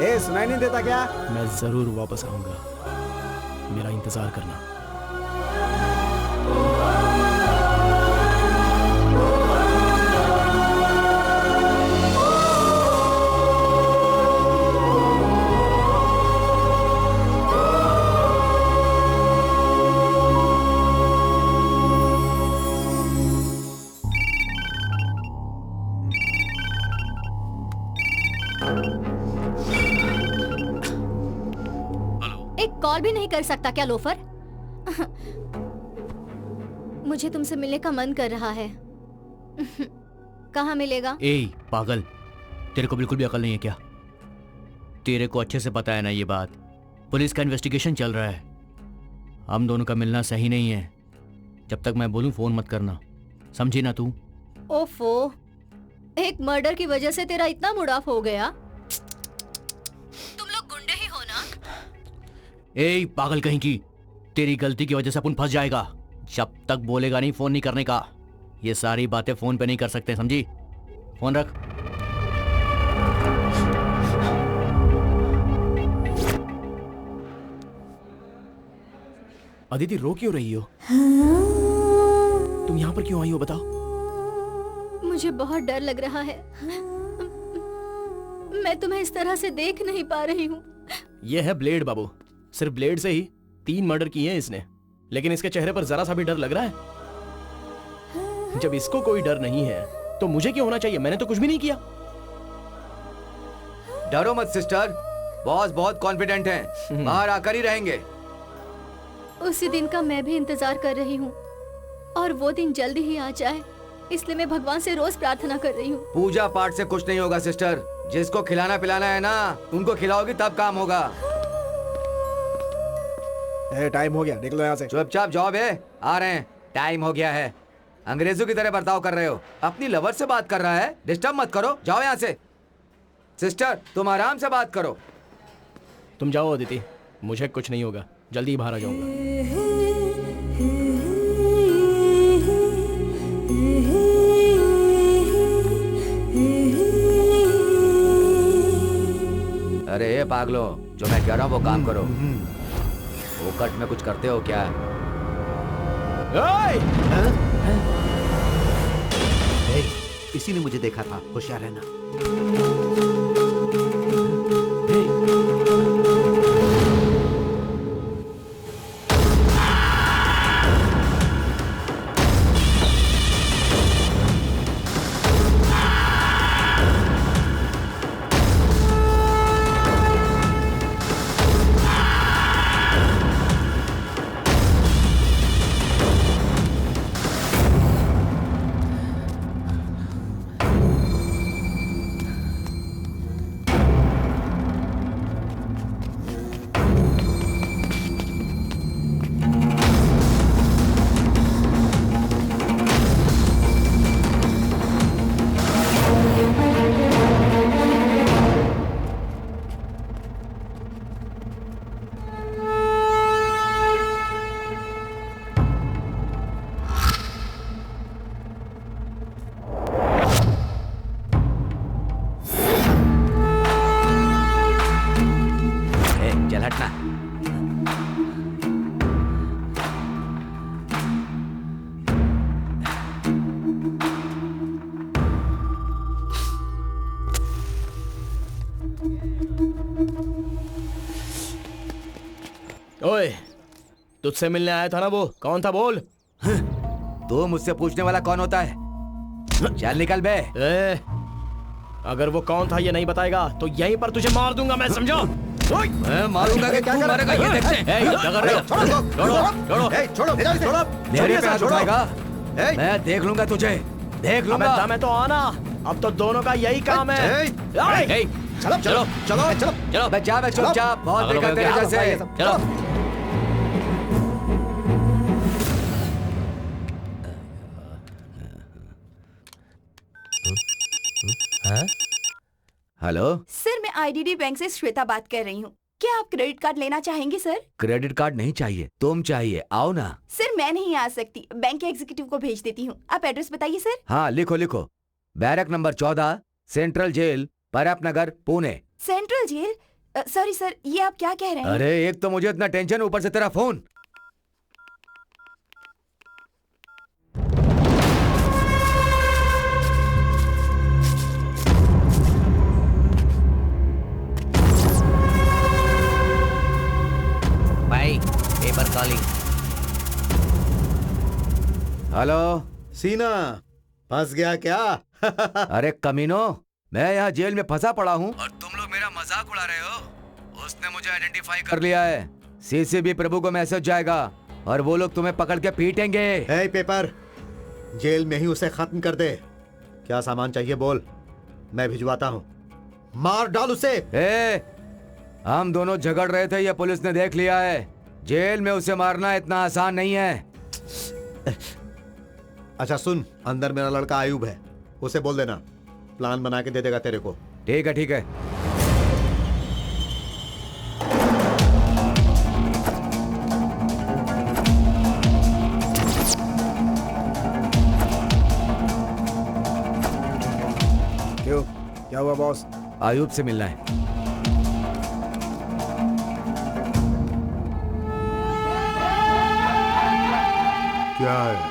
ए सुनाई नहीं देता क्या? मैं जरूर वापस आऊंगा, मेरा इंतजार करना। एक कॉल भी नहीं कर सकता क्या लोफर? मुझे तुमसे मिलने का मन कर रहा है। कहाँ मिलेगा? ए पागल, तेरे को बिल्कुल भी अकल नहीं है क्या? तेरे को अच्छे से पता है ना ये बात। पुलिस का इन्वेस्टिगेशन चल रहा है, हम दोनों का मिलना सही नहीं है। जब तक मैं बोलूं फोन मत करना, समझी ना तू? ओफो, एक मर्डर की वजह से तेरा इतना मूड ऑफ हो गया? तुम लोग गुंडे ही हो ना? ए पागल कहीं की, तेरी गलती की वजह से अपन फंस जाएगा। जब तक बोलेगा नहीं फोन नहीं करने का। ये सारी बातें फोन पे नहीं कर सकते, समझी? फोन रख। अदिति रो क्यों रही हो? तुम यहाँ पर क्यों आई हो बताओ? मुझे बहुत डर लग रहा है। मैं तुम्हें इस तरह से देख नहीं पा रही हूँ। ये है ब्लेड बाबू, सिर्फ ब्लेड से ही 3 मर्डर किए हैं इसने, लेकिन इसके चेहरे पर जरा सा भी डर लग रहा है। जब इसको कोई डर नहीं है तो मुझे क्यों होना चाहिए? मैंने तो कुछ भी नहीं किया। डरो मत सिस्टर, बॉस बहुत कॉन्फिडेंट हैं, बाहर आकर ही रहेंगे। उसी दिन का मैं भी इंतजार कर रही हूँ और वो दिन जल्दी ही आ जाए, इसलिए मैं भगवान से रोज प्रार्थना कर रही हूँ। पूजा पाठ से कुछ नहीं होगा सिस्टर, जिसको खिलाना पिलाना है ना, उनको खिलाओगी तब काम होगा। टाइम हो गया, निकलो यहाँ से। चुपचाप जॉब है, आ रहे हैं। टाइम हो गया है। अंग्रेजों की तरह बर्ताव कर रहे हो। अपनी लवर से बात कर रहा है, डिस्टर्ब मत करो, जाओ यहाँ से। सिस्टर तुम आराम से बात करो। तुम जाओ अदिति, मुझे कुछ नहीं होगा, जल्दी ही बाहर आ जाऊंगा। अरे पागलो, जो मैं कह रहा हूँ वो काम करो। फोकट में कुछ करते हो क्या? इसी ने मुझे देखा था, होशियार रहना। चल हटना। ओए, तुझसे मिलने आया था ना वो, कौन था बोल? तो मुझसे पूछने वाला कौन होता है? चल निकल बे। अगर वो कौन था ये नहीं बताएगा तो यहीं पर तुझे मार दूंगा मैं, समझो? मैं मारूंगा कि क्या मारेगा ये देखते हैं। क्या कर रहे हो? छोड़ो मेरे पे हाथ उठाएगा, मैं देख लूंगा तुझे, देख लूंगा। मैं तो आना, अब तो दोनों का यही काम है। चलो चलो चलो चलो चलो बच्चा मैं चुपचाप, बहुत चलो, देखा तेरे जैसे। चलो। हेलो सर, मैं आईडीडी बैंक से श्वेता बात कर रही हूँ। क्या आप क्रेडिट कार्ड लेना चाहेंगे सर? क्रेडिट कार्ड नहीं चाहिए, तुम चाहिए, आओ ना। सर मैं नहीं आ सकती, बैंक के एग्जीक्यूटिव को भेज देती हूँ। आप एड्रेस बताइए सर। हाँ लिखो लिखो, बैरक नंबर 14, सेंट्रल जेल, परप नगर, Pune. Central jail? Sorry sir, ये आप क्या कह रहे हैं? अरे एक तो मुझे इतना टेंशन, ऊपर से तेरा फोन। भाई पेपर कॉलिंग। हेलो सीना, फंस गया क्या? अरे कमीनो, मैं यहाँ जेल में फंसा पड़ा हूँ और तुम लोग मेरा मजाक उड़ा रहे हो। उसने मुझे आइडेंटिफाई कर लिया है, सीसीबी प्रभु को मैसेज जाएगा और वो लोग तुम्हें पकड़ के पीटेंगे। हे पेपर, जेल में ही उसे खत्म कर दे। क्या सामान चाहिए बोल, मैं भिजवाता हूँ। मार डाल उसे। हम दोनों झगड़ रहे थे, ये पुलिस ने देख लिया है। जेल में उसे मारना इतना आसान नहीं है। अच्छा सुन, अंदर मेरा लड़का आयुब है, उसे बोल देना, प्लान बना के दे देगा तेरे को। ठीक है ठीक है। क्यों, क्या हुआ बॉस? आयुब से मिलना है। क्या है?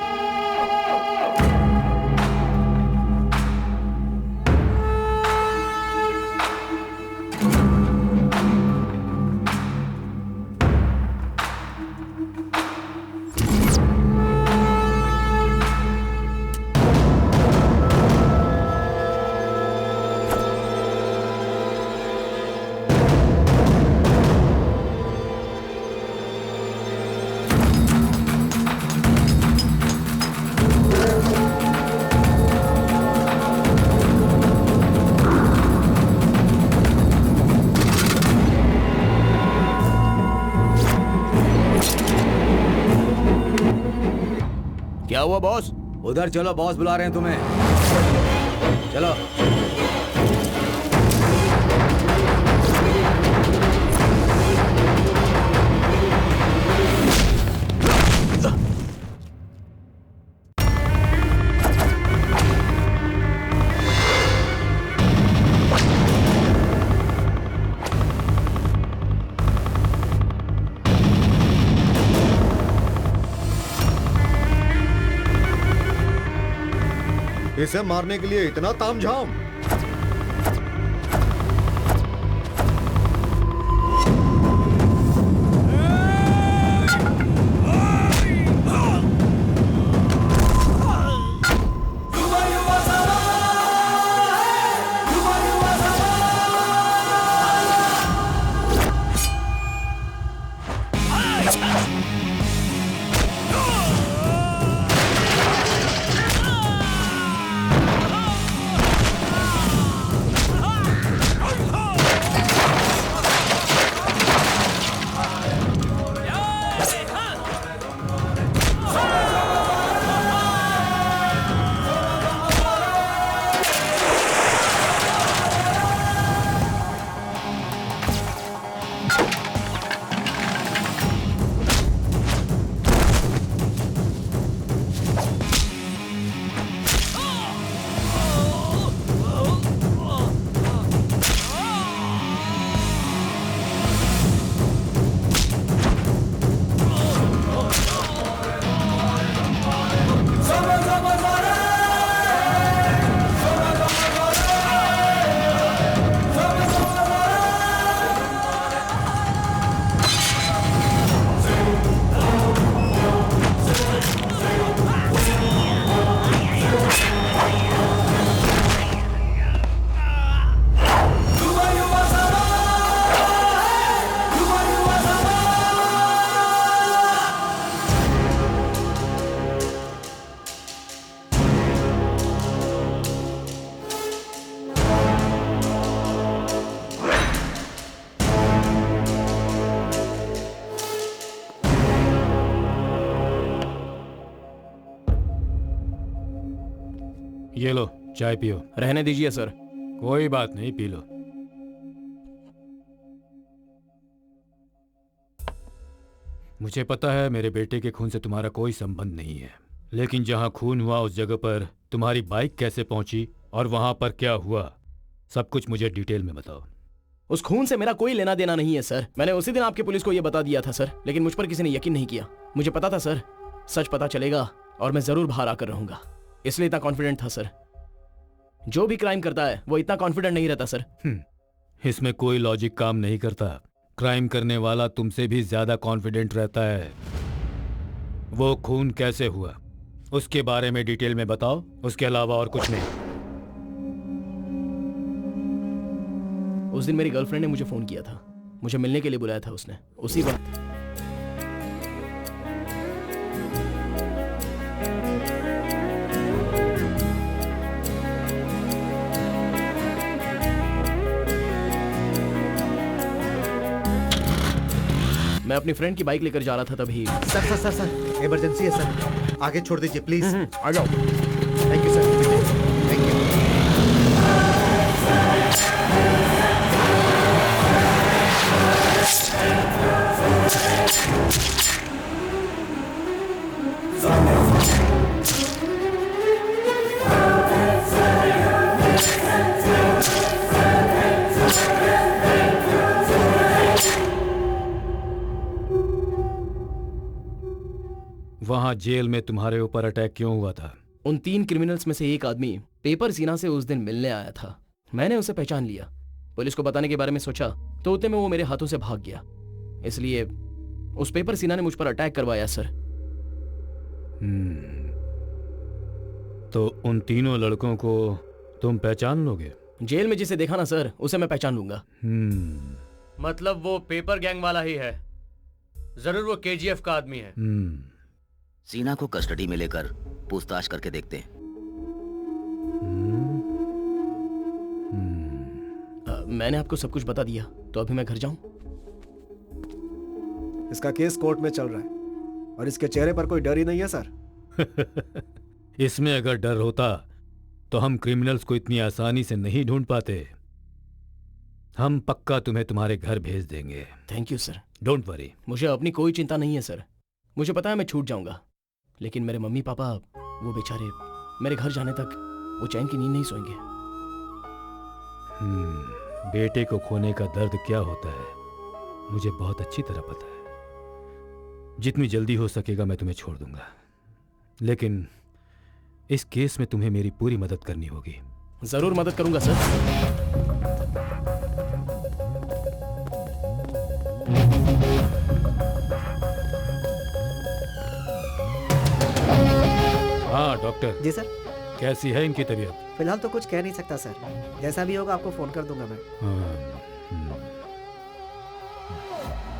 क्या हुआ बॉस? उधर चलो, बॉस बुला रहे हैं तुम्हें। चलो। इसे मारने के लिए इतना तामझाम? ये लो चाय पियो। रहने दीजिए सर। कोई बात नहीं, पी लो। मुझे पता है मेरे बेटे के खून से तुम्हारा कोई संबंध नहीं है, लेकिन जहां खून हुआ उस जगह पर तुम्हारी बाइक कैसे पहुंची और वहां पर क्या हुआ, सब कुछ मुझे डिटेल में बताओ। उस खून से मेरा कोई लेना देना नहीं है सर। मैंने उसी दिन आपकी पुलिस को यह बता दिया था सर, लेकिन मुझ पर किसी ने यकीन नहीं किया। मुझे पता था सर सच पता चलेगा और मैं जरूर बाहर आकर रहूंगा, इसलिए इतना कॉन्फिडेंट था सर। जो भी क्राइम करता है वो इतना कॉन्फिडेंट नहीं रहता सर। इसमें कोई लॉजिक काम नहीं करता। क्राइम करने वाला तुमसे भी ज्यादा कॉन्फिडेंट रहता है। वो खून कैसे हुआ उसके बारे में डिटेल में बताओ, उसके अलावा और कुछ नहीं। उस दिन मेरी गर्लफ्रेंड ने मुझे फोन किया था, मुझे मिलने के लिए बुलाया था उसने। उसी वक्त मैं अपनी फ्रेंड की बाइक लेकर जा रहा था तभी। Sir sir sir sir emergency है सर, आगे छोड़ दीजिए प्लीज। आ जाओ। Thank you sir, thank you. वहां जेल में तुम्हारे ऊपर अटैक क्यों हुआ था? उन 3 क्रिमिनल्स में से एक आदमी पेपर सीना से उस दिन मिलने आया था। मैंने उसे पहचान लिया। पुलिस को बताने के बारे में सोचा तो उतने में वो मेरे हाथों से भाग गया, इसलिए उस पेपर सीना ने मुझ पर अटैक करवाया सर। तो उन तीनों लड़कों को तुम पहचान लोगे? जेल में जिसे देखा ना सर, उसे मैं पहचान लूंगा। मतलब वो पेपर गैंग वाला ही है। जरूर वो केजीएफ का आदमी है। सीना को कस्टडी में लेकर पूछताछ करके देखते हैं। मैंने आपको सब कुछ बता दिया, तो अभी मैं घर जाऊं? इसका केस कोर्ट में चल रहा है और इसके चेहरे पर कोई डर ही नहीं है सर। इसमें अगर डर होता तो हम क्रिमिनल्स को इतनी आसानी से नहीं ढूंढ पाते। हम पक्का तुम्हें तुम्हारे घर भेज देंगे। Thank you sir. Don't worry. मुझे अपनी कोई चिंता नहीं है सर। मुझे पता है मैं छूट जाऊंगा, लेकिन मेरे मम्मी पापा वो बेचारे मेरे घर जाने तक वो चैन की नींद नहीं सोएंगे। बेटे को खोने का दर्द क्या होता है मुझे बहुत अच्छी तरह पता है। जितनी जल्दी हो सकेगा मैं तुम्हें छोड़ दूंगा, लेकिन इस केस में तुम्हें मेरी पूरी मदद करनी होगी। जरूर मदद करूंगा सर। हाँ डॉक्टर। जी सर। कैसी है इनकी तबीयत? फिलहाल तो कुछ कह नहीं सकता सर, जैसा भी होगा आपको फोन कर दूंगा मैं।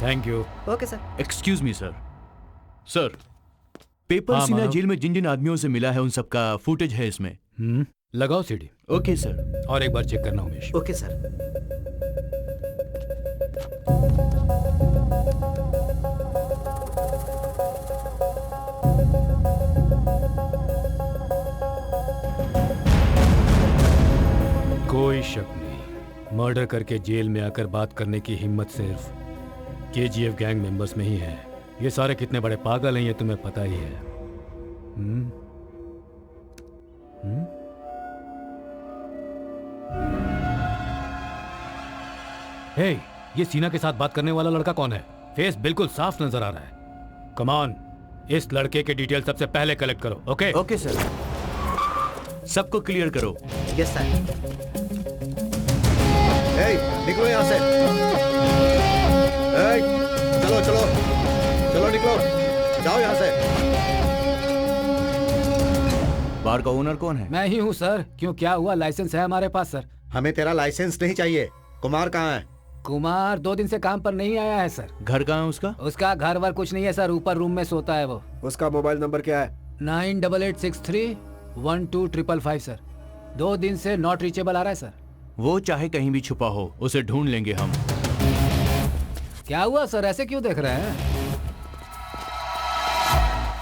Thank you. Okay sir. Excuse me sir. Sir, paper हाँ, सीना मानव। जेल में जिन जिन आदमियों से मिला है उन सबका फुटेज है इसमें। लगाओ सीडी। Okay sir. और एक बार चेक करना उमेश। Okay sir. कोई शक नहीं, मर्डर करके जेल में आकर बात करने की हिम्मत सिर्फ केजीएफ गैंग मेंबर्स में ही है। ये सारे कितने बड़े पागल हैं ये तुम्हें पता ही है। हे, ये सीना के साथ बात करने वाला लड़का कौन है? फेस बिल्कुल साफ नजर आ रहा है। कम ऑन, इस लड़के के डिटेल सबसे पहले कलेक्ट करो। ओके? Okay sir. सबको क्लियर करो। Yes sir. निकलो यहाँ से। चलो चलो चलो, निकलो, जाओ यहाँ से। बार का ओनर कौन है? मैं ही हूँ सर। क्यों, क्या हुआ? लाइसेंस है हमारे पास सर। हमें तेरा लाइसेंस नहीं चाहिए। कुमार कहाँ है? कुमार 2 दिन से काम पर नहीं आया है सर। घर कहाँ है उसका? उसका घर वर कुछ नहीं है सर, ऊपर रूम में सोता है वो। उसका मोबाइल नंबर क्या है? 9886312555 सर। 2 दिन से नॉट रीचेबल आ रहा है सर। वो चाहे कहीं भी छुपा हो, उसे ढूंढ लेंगे हम। क्या हुआ सर, ऐसे क्यों देख रहे हैं?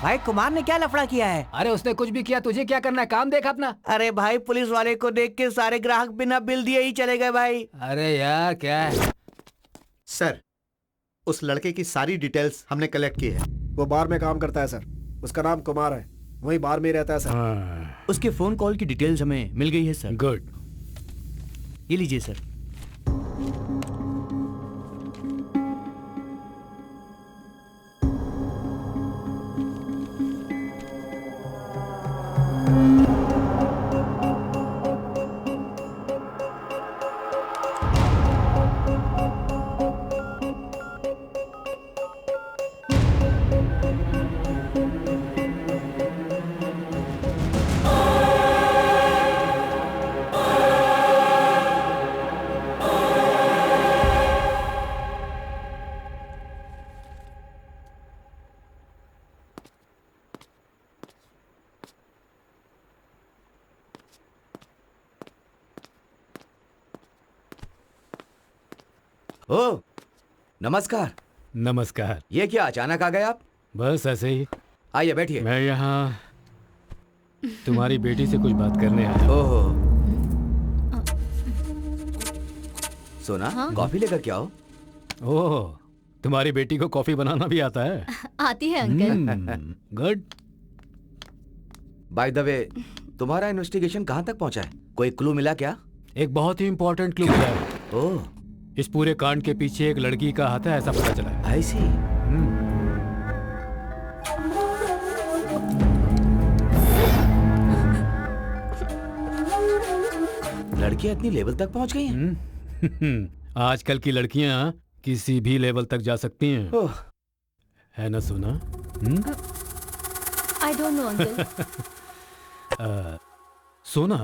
भाई कुमार ने क्या लफड़ा किया है? अरे उसने कुछ भी किया, तुझे क्या करना है? काम देख अपना। अरे भाई पुलिस वाले को देख के सारे ग्राहक बिना बिल दिए ही चले गए भाई। अरे यार क्या है? सर, उस लड़के की सारी डिटेल्स हमने कलेक्ट की है। वो बार में काम करता है सर, उसका नाम कुमार है, वही बार में ही रहता है सर। हाँ, उसके फोन कॉल की डिटेल्स हमें मिल गई है सर। गुड। ये लीजिए सर। ओ नमस्कार। नमस्कार। ये क्या अचानक आ गए आप? बस ऐसे ही। आइए बैठिए। मैं यहाँ तुम्हारी बेटी से कुछ बात करने आया। ओहो। सोना, कॉफी लेकर के आओ। ओह, तुम्हारी बेटी को कॉफी बनाना भी आता है? आती है uncle. Good. By the way, तुम्हारा इन्वेस्टिगेशन कहाँ तक पहुँचा है? कोई क्लू मिला क्या? एक बहुत ही इम्पोर्टेंट क्लू मिला है। ओह, इस पूरे कांड के पीछे एक लड़की का हाथ है, ऐसा पता चला है। आई सी। लड़कियां इतनी लेवल तक पहुंच गई हैं? आजकल की लड़कियां किसी भी लेवल तक जा सकती हैं, ओह, है ना सोना? आई डोंट नो अंकल। सोना,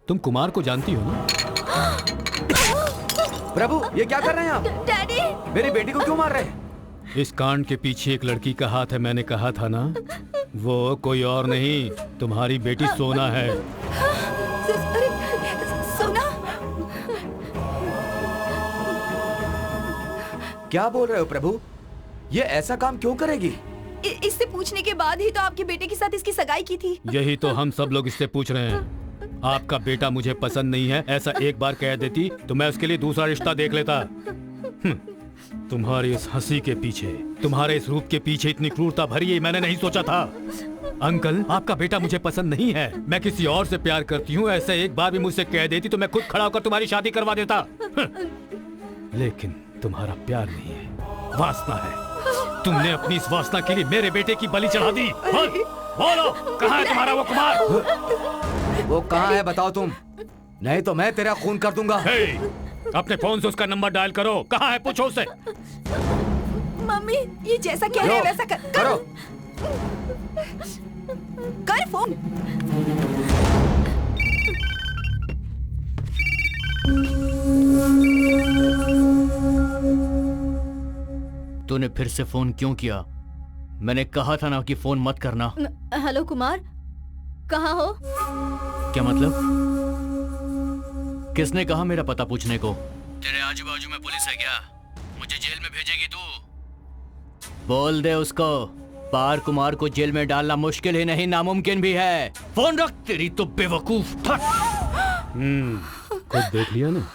तुम कुमार को जानती हो ना? प्रभु, ये क्या कर रहे हैं आप? डैडी! मेरी बेटी को क्यों मार रहे हैं? इस कांड के पीछे एक लड़की का हाथ है, मैंने कहा था ना। वो कोई और नहीं, तुम्हारी बेटी सोना है। अरे सोना! क्या बोल रहे हो प्रभु? ये ऐसा काम क्यों करेगी? इससे पूछने के बाद ही तो आपके बेटे के साथ इसकी सगाई की थी। यही तो हम सब लोग इससे पूछ रहे हैं। आपका बेटा मुझे पसंद नहीं है, ऐसा एक बार कह देती तो मैं उसके लिए दूसरा रिश्ता देख लेता। तुम्हारी इस हंसी के पीछे, तुम्हारे इस रूप के पीछे इतनी क्रूरता भरी है, मैंने नहीं सोचा था। अंकल, आपका बेटा मुझे पसंद नहीं है, मैं किसी और से प्यार करती हूँ, ऐसा एक बार भी मुझसे कह देती तो मैं खुद खड़ा होकर तुम्हारी शादी करवा देता। लेकिन तुम्हारा प्यार नहीं है, वासना है। तुमने अपनी इस वासना के लिए मेरे बेटे की बलि चढ़ा दी। बोलो, कहाँ है तुम्हारा वो कुमार? वो कहाँ है बताओ तुम, नहीं तो मैं तेरा खून कर दूंगा। अपने फोन से उसका नंबर डायल करो, कहाँ है पूछो उसे। मम्मी, ये जैसा कह रहे हैं वैसा करो। कर फोन। तूने फिर से फोन क्यों किया? मैंने कहा था ना कि फोन मत करना। हेलो कुमार, कहाँ हो? क्या मतलब? किसने कहा मेरा पता पूछने को? तेरे आजू बाजू में पुलिस है क्या? मुझे जेल में भेजेगी तू? बोल दे उसको, पार कुमार को जेल में डालना मुश्किल ही नहीं, नामुमकिन भी है। फोन रख, तेरी तो बेवकूफ। खुद देख लिया ना।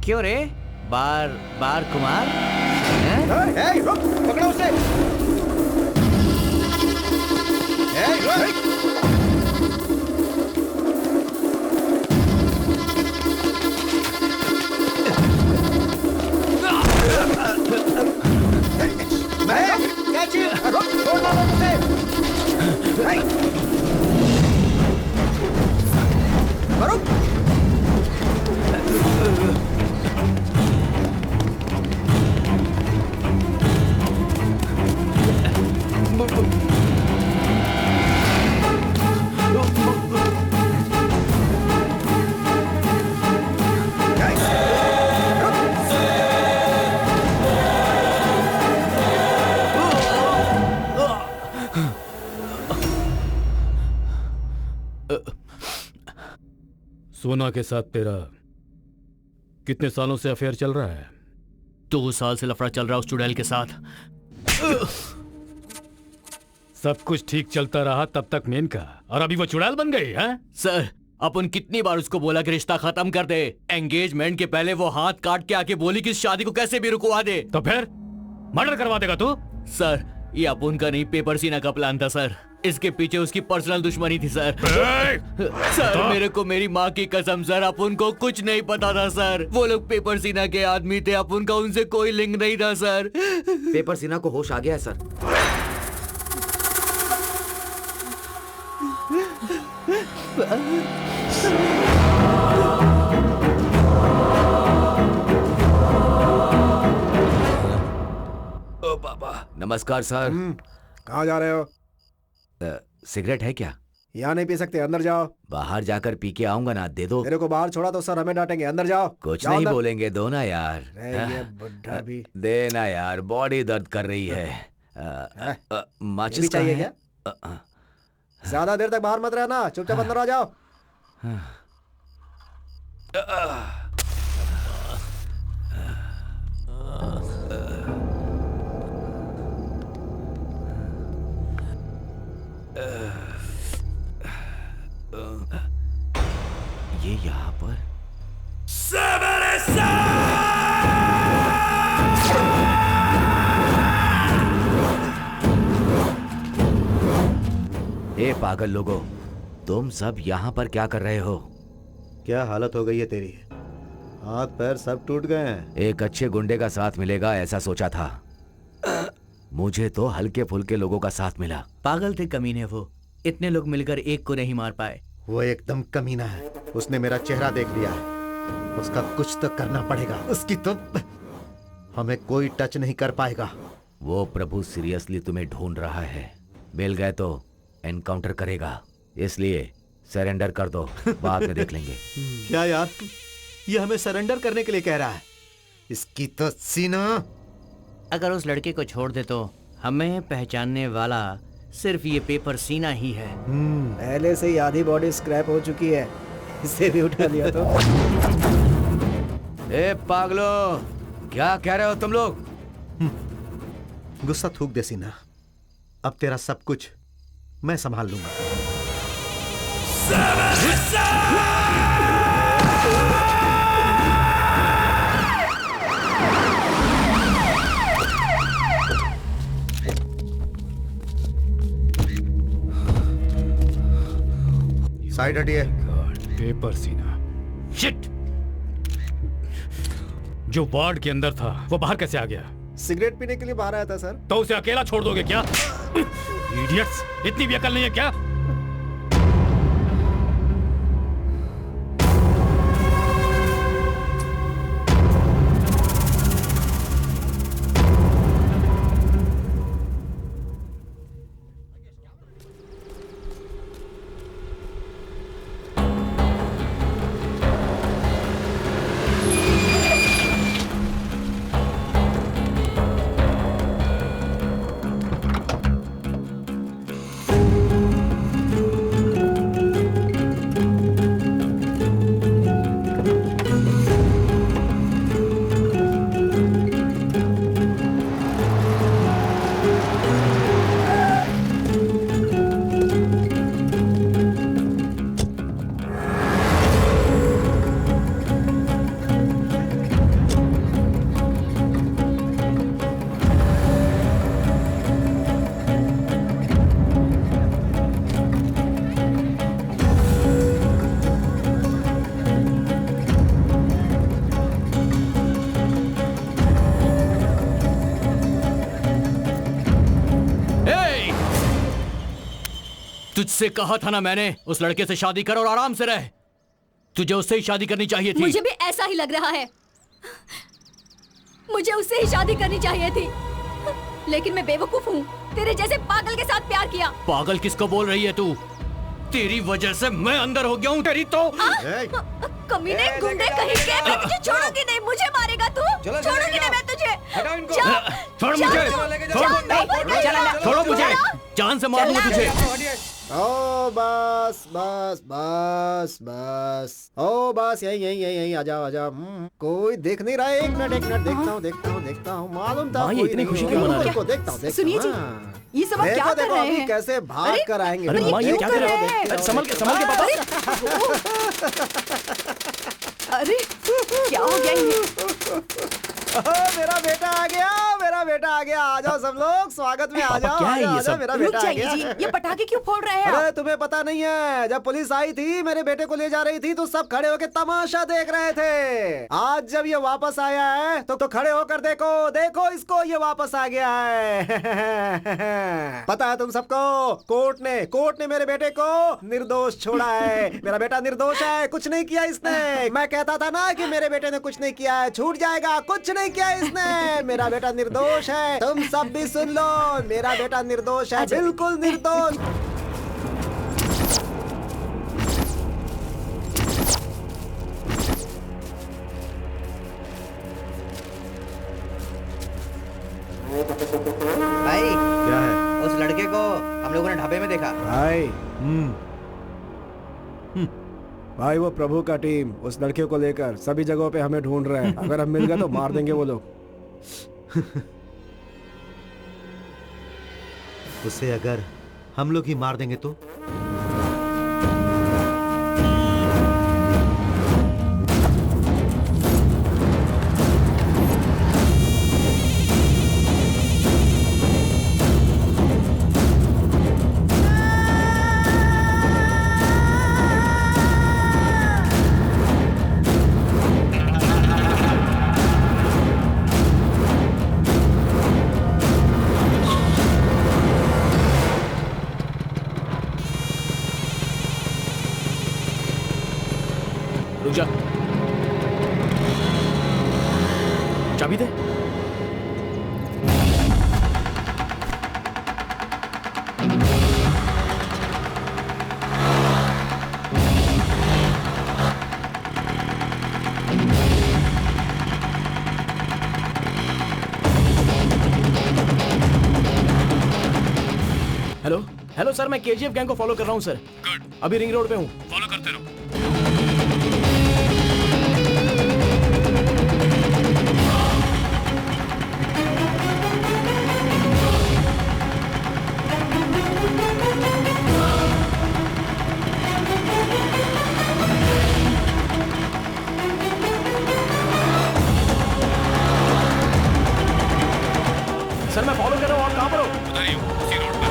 क्यों रे? बार कुमार? रुक, पकड़ो उसे। रुक। सोना के साथ तेरा कितने सालों से अफेयर चल रहा है? 2 साल से लफड़ा चल रहा है उस चुड़ैल के साथ। सब कुछ ठीक चलता रहा तब तक मेनका, और अभी वो चुड़ैल बन गई है? सर, अपन कितनी बार उसको बोला कि रिश्ता खत्म कर दे। एंगेजमेंट के पहले वो हाथ काट के आके बोली कि इस शादी को कैसे भी रुकवा दे। तो फिर मर्डर करवा देगा तू? सर, ये अपन का नहीं, पेपर सीना का प्लान था सर। इसके पीछे उसकी पर्सनल दुश्मनी थी सर। सर, मेरे को मेरी माँ की कसम सर, अपन को कुछ नहीं पता था सर। वो लोग पेपर सीना के आदमी थे, अपन का उनसे कोई लिंक नहीं था सर। पेपर सीना को होश आ गया है सर। ओ बाबा, नमस्कार सर। कहाँ जा रहे हो? सिगरेट है क्या? यहाँ नहीं पी सकते, अंदर जाओ। बाहर जाकर पी के आऊंगा ना, दे दो। मेरे को बाहर छोड़ा तो सर हमें डांटेंगे, अंदर जाओ। कुछ जाओ नहीं अंदर। बोलेंगे, दो ना यार। ये बुड्ढा भी। देना यार, बॉडी दर्द कर रही है। ये माचिस भी चाहिए कहाँ क्या? है? ज्यादा देर तक बाहर मत रहना, चुपचाप अंदर आ जाओ। ये यहाँ पर ए पागल लोगों, तुम सब यहाँ पर क्या कर रहे हो? क्या हालत हो गई है तेरी? हाथ पैर सब टूट गए हैं। एक अच्छे गुंडे का साथ मिलेगा ऐसा सोचा था, मुझे तो हल्के फुल्के लोगों का साथ मिला। पागल थे कमीने वो, इतने लोग मिलकर एक को नहीं मार पाए। वो एकदम कमीना है, उसने मेरा चेहरा देख लिया है। उसका कुछ तो करना पड़ेगा, उसकी तो हमें कोई टच नहीं कर पाएगा। वो प्रभु सीरियसली तुम्हें ढूंढ रहा है, मिल गए तो एनकाउंटर करेगा, इसलिए सरेंडर कर दो, बाद में देख लेंगे। क्या यार, ये हमें सरेंडर करने के लिए कह रहा है? इसकी तो सीना। अगर उस लड़के को छोड़ दे तो हमें पहचानने वाला सिर्फ ये पेपर सीना ही है। पहले से ही आधी बॉडी स्क्रैप हो चुकी है, इसे भी उठा लिया तो। ए पागलों, क्या कह रहे हो तुम लोग? गुस्सा थूक दे सीना, अब तेरा सब कुछ मैं संभाल लूंगा। साइड हटिए। पेपर सीना, शिट! जो वार्ड के अंदर था वो बाहर कैसे आ गया? सिगरेट पीने के लिए बाहर आया था सर। तो उसे अकेला छोड़ दोगे क्या? इडियट्स, इतनी भी अकल नहीं है क्या? तुझसे कहा था ना मैंने, उस लड़के से शादी कर और आराम से रह। तुझे उससे ही शादी करनी चाहिए थी। मुझे भी ऐसा ही लग रहा है, मुझे उससे ही शादी करनी चाहिए थी, लेकिन मैं बेवकूफ हूँ, तेरे जैसे पागल के साथ प्यार किया। पागल किसको बोल रही है तू? तेरी वजह से मैं अंदर हो गया हूँ तेरी तो। कमीने गुंडे कहीं के, मैं तुझे छोड़ूंगी नहीं, मुझे मारेगा तू, छोड़ूंगी नहीं मैं तुझे। छोड़ मुझे, छोड़ो मुझे, जान से मारूंगा तुझे। ओ बस बस बस बस, ओ बस यही यही यही यही, आ जाओ आ जाओ। कोई देख नहीं रहा है। एक मिनट देखता हूँ मालूम था। माँ, ये कोई इतनी नहीं खुशी होगा। क्यों मना रहे रुको, देखता हूँ सुनिए जी, हाँ। ये सब आप क्या देखो कर देखो रहे अभी हैं? कैसे भाग कर आएंगे। अरे माँ, ये क्या कर रहे देखते हैं? रहो, अरे संभल के पापा। अरे क्या हो गया ये? मेरा बेटा आ गया, मेरा बेटा आ गया। आ जाओ सब लोग, स्वागत में आ जाओ। क्या है ये आ जाओ, सब? मेरा रुक बेटा आ जाइए गया। जी, ये पटाखे क्यों फोड़ रहे हैं अरे आप? तुम्हें पता नहीं है, जब पुलिस आई थी मेरे बेटे को ले जा रही थी तो सब खड़े होकर तमाशा देख रहे थे। आज जब ये वापस आया है तो खड़े होकर देखो, देखो इसको, ये वापस आ गया है। पता है तुम सबको, कोर्ट ने मेरे बेटे को निर्दोष छोड़ा है। मेरा बेटा निर्दोष है, कुछ नहीं किया इसने। मैं कहता था ना कि मेरे बेटे ने कुछ नहीं किया है, छूट जाएगा, कुछ नहीं किया इसने। मेरा बेटा निर्दोष है। तुम सब भी सुन लो, मेरा बेटा निर्दोष है, बिल्कुल निर्दोष। भाई क्या है उस लड़के को हम लोगों ने ढाबे में देखा। भाई भाई वो प्रभु का टीम उस लड़के को लेकर सभी जगहों पे हमें ढूंढ रहे हैं। अगर हम मिल गए तो मार देंगे वो लोग। उसे अगर हम लोग ही मार देंगे तो? रुक जा, चाबी दे। हेलो हेलो सर, मैं केजीएफ गैंग को फॉलो कर रहा हूँ सर। गुड, अभी रिंग रोड पे हूँ। फॉलो करते रहो। सर मैं फॉलो कर रहा हूँ, आप कहाँ पर हो? उधर ही हूँ, उसी रोड पर।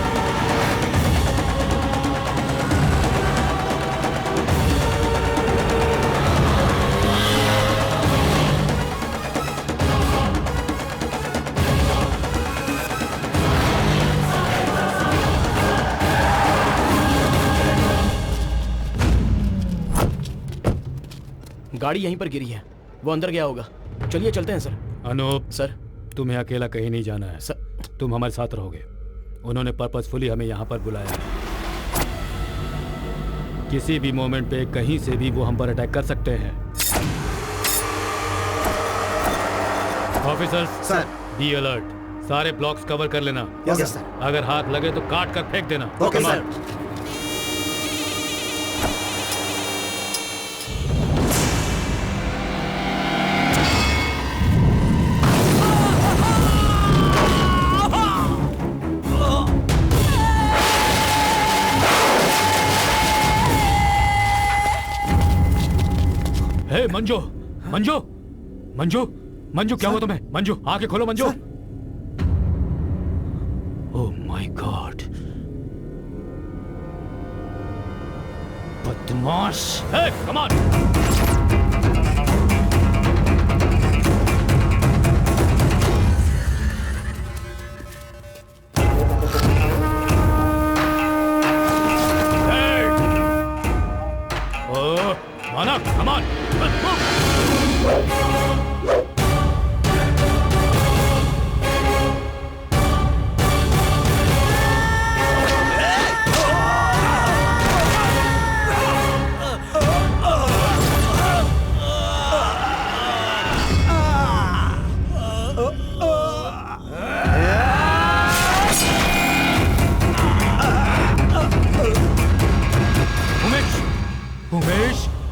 गाड़ी यहीं पर गिरी है, वो अंदर गया होगा। चलिए चलते हैं सर। अनूप सर तुम्हें अकेला कहीं नहीं जाना है। सर तुम हमारे साथ रहोगे। उन्होंने पर्पसफुली हमें यहाँ पर बुलाया है। किसी भी मोमेंट पे कहीं से भी वो हम पर अटैक कर सकते हैं। Officers sir. बी अलर्ट, सारे ब्लॉक्स कवर कर लेना। Yes sir. अगर हाथ लगे तो काट कर फेंक देना। Okay Come on. सर। हे मंजू, मंजू, मंजू, मंजू, क्या हुआ तुम्हें? मंजू, आंखें खोलो मंजू। ओह माय गॉड, बदमाश। Hey come on. Oh, Manak, come on.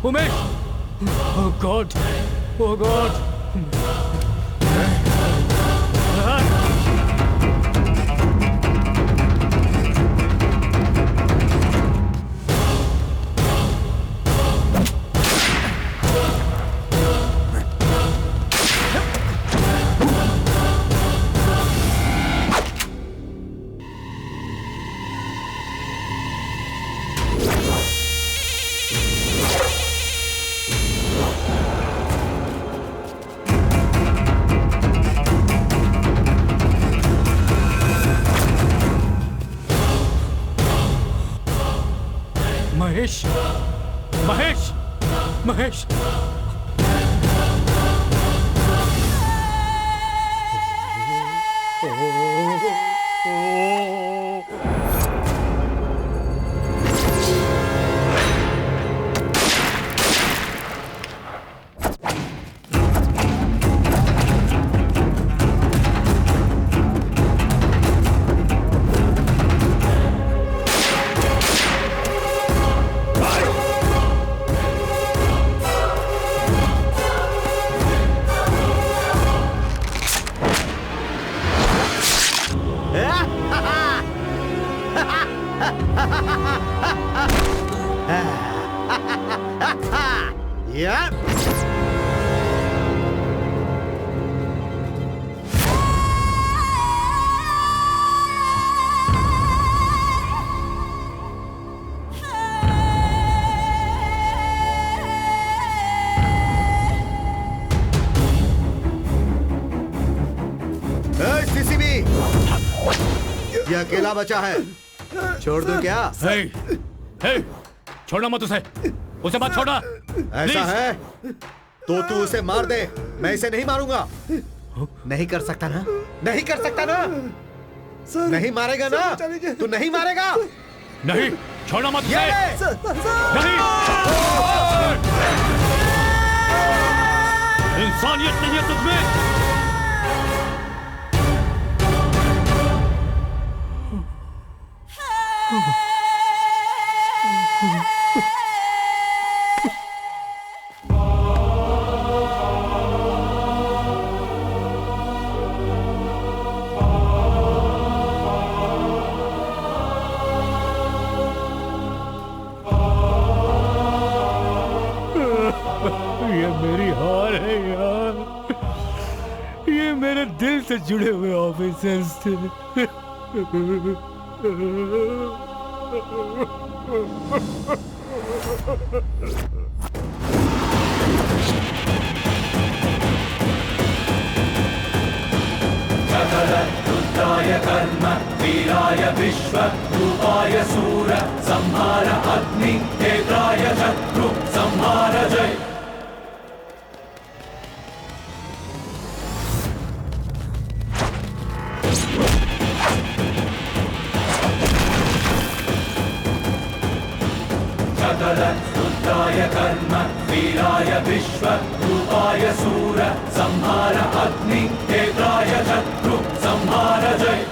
Umesh! Oh God! Oh God! Mahesh! Mahesh! Mahesh! Yeah. CCB, ये अकेला बचा है, छोड़ दो क्या? हे, हे, छोड़ना मत उसे मत छोड़ना। ऐसा है तो तू उसे मार दे, मैं इसे नहीं मारूंगा। नहीं कर सकता ना? नहीं कर सकता ना? नहीं मारेगा ना? तू नहीं मारेगा? नहीं, छोड़ना मत उसे। नहीं, इंसानियत नहीं है तुझमें। ये मेरी हार है यार, ये मेरे दिल से जुड़े हुए ऑफिसर्स थे। रुद्राय कर्म वीराय विश्व रूपाय सूर संहार अग्नि नेत्राय शत्रु संहार जय। रुद्राय कर्म वीराय विश्व रूपाय सूर संहार अग्नि नेत्राय शत्रु संहार जय।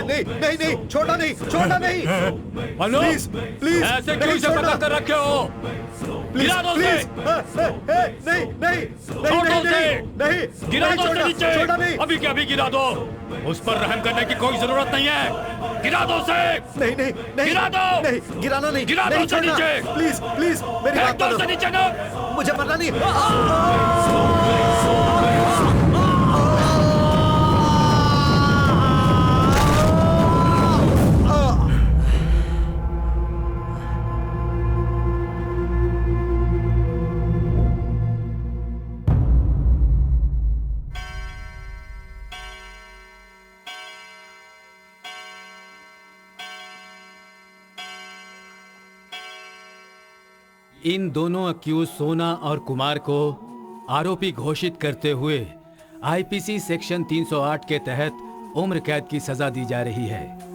नहीं नहीं नहीं, छोड़ना नहीं, छोड़ना नहीं। प्लीज प्लीज, ऐसे क्यों इसे पकड़ कर रखे हो? गिरा दो उसे। नहीं नहीं नहीं नहीं, गिरा दो उसे नीचे। छोड़ना नहीं, अभी के अभी गिरा दो। उस पर रहम करने की कोई जरूरत नहीं है। गिरा दो उसे। नहीं नहीं नहीं, गिरा दो। नहीं, गिराना नहीं, गिरा दो उसे नीचे। प्लीज प्लीज, मेरी बात दो उसे नीचे ना। मुझे मरना नहीं। इन दोनों अक्यूज सोना और कुमार को आरोपी घोषित करते हुए आईपीसी सेक्शन 308 के तहत उम्र कैद की सजा दी जा रही है।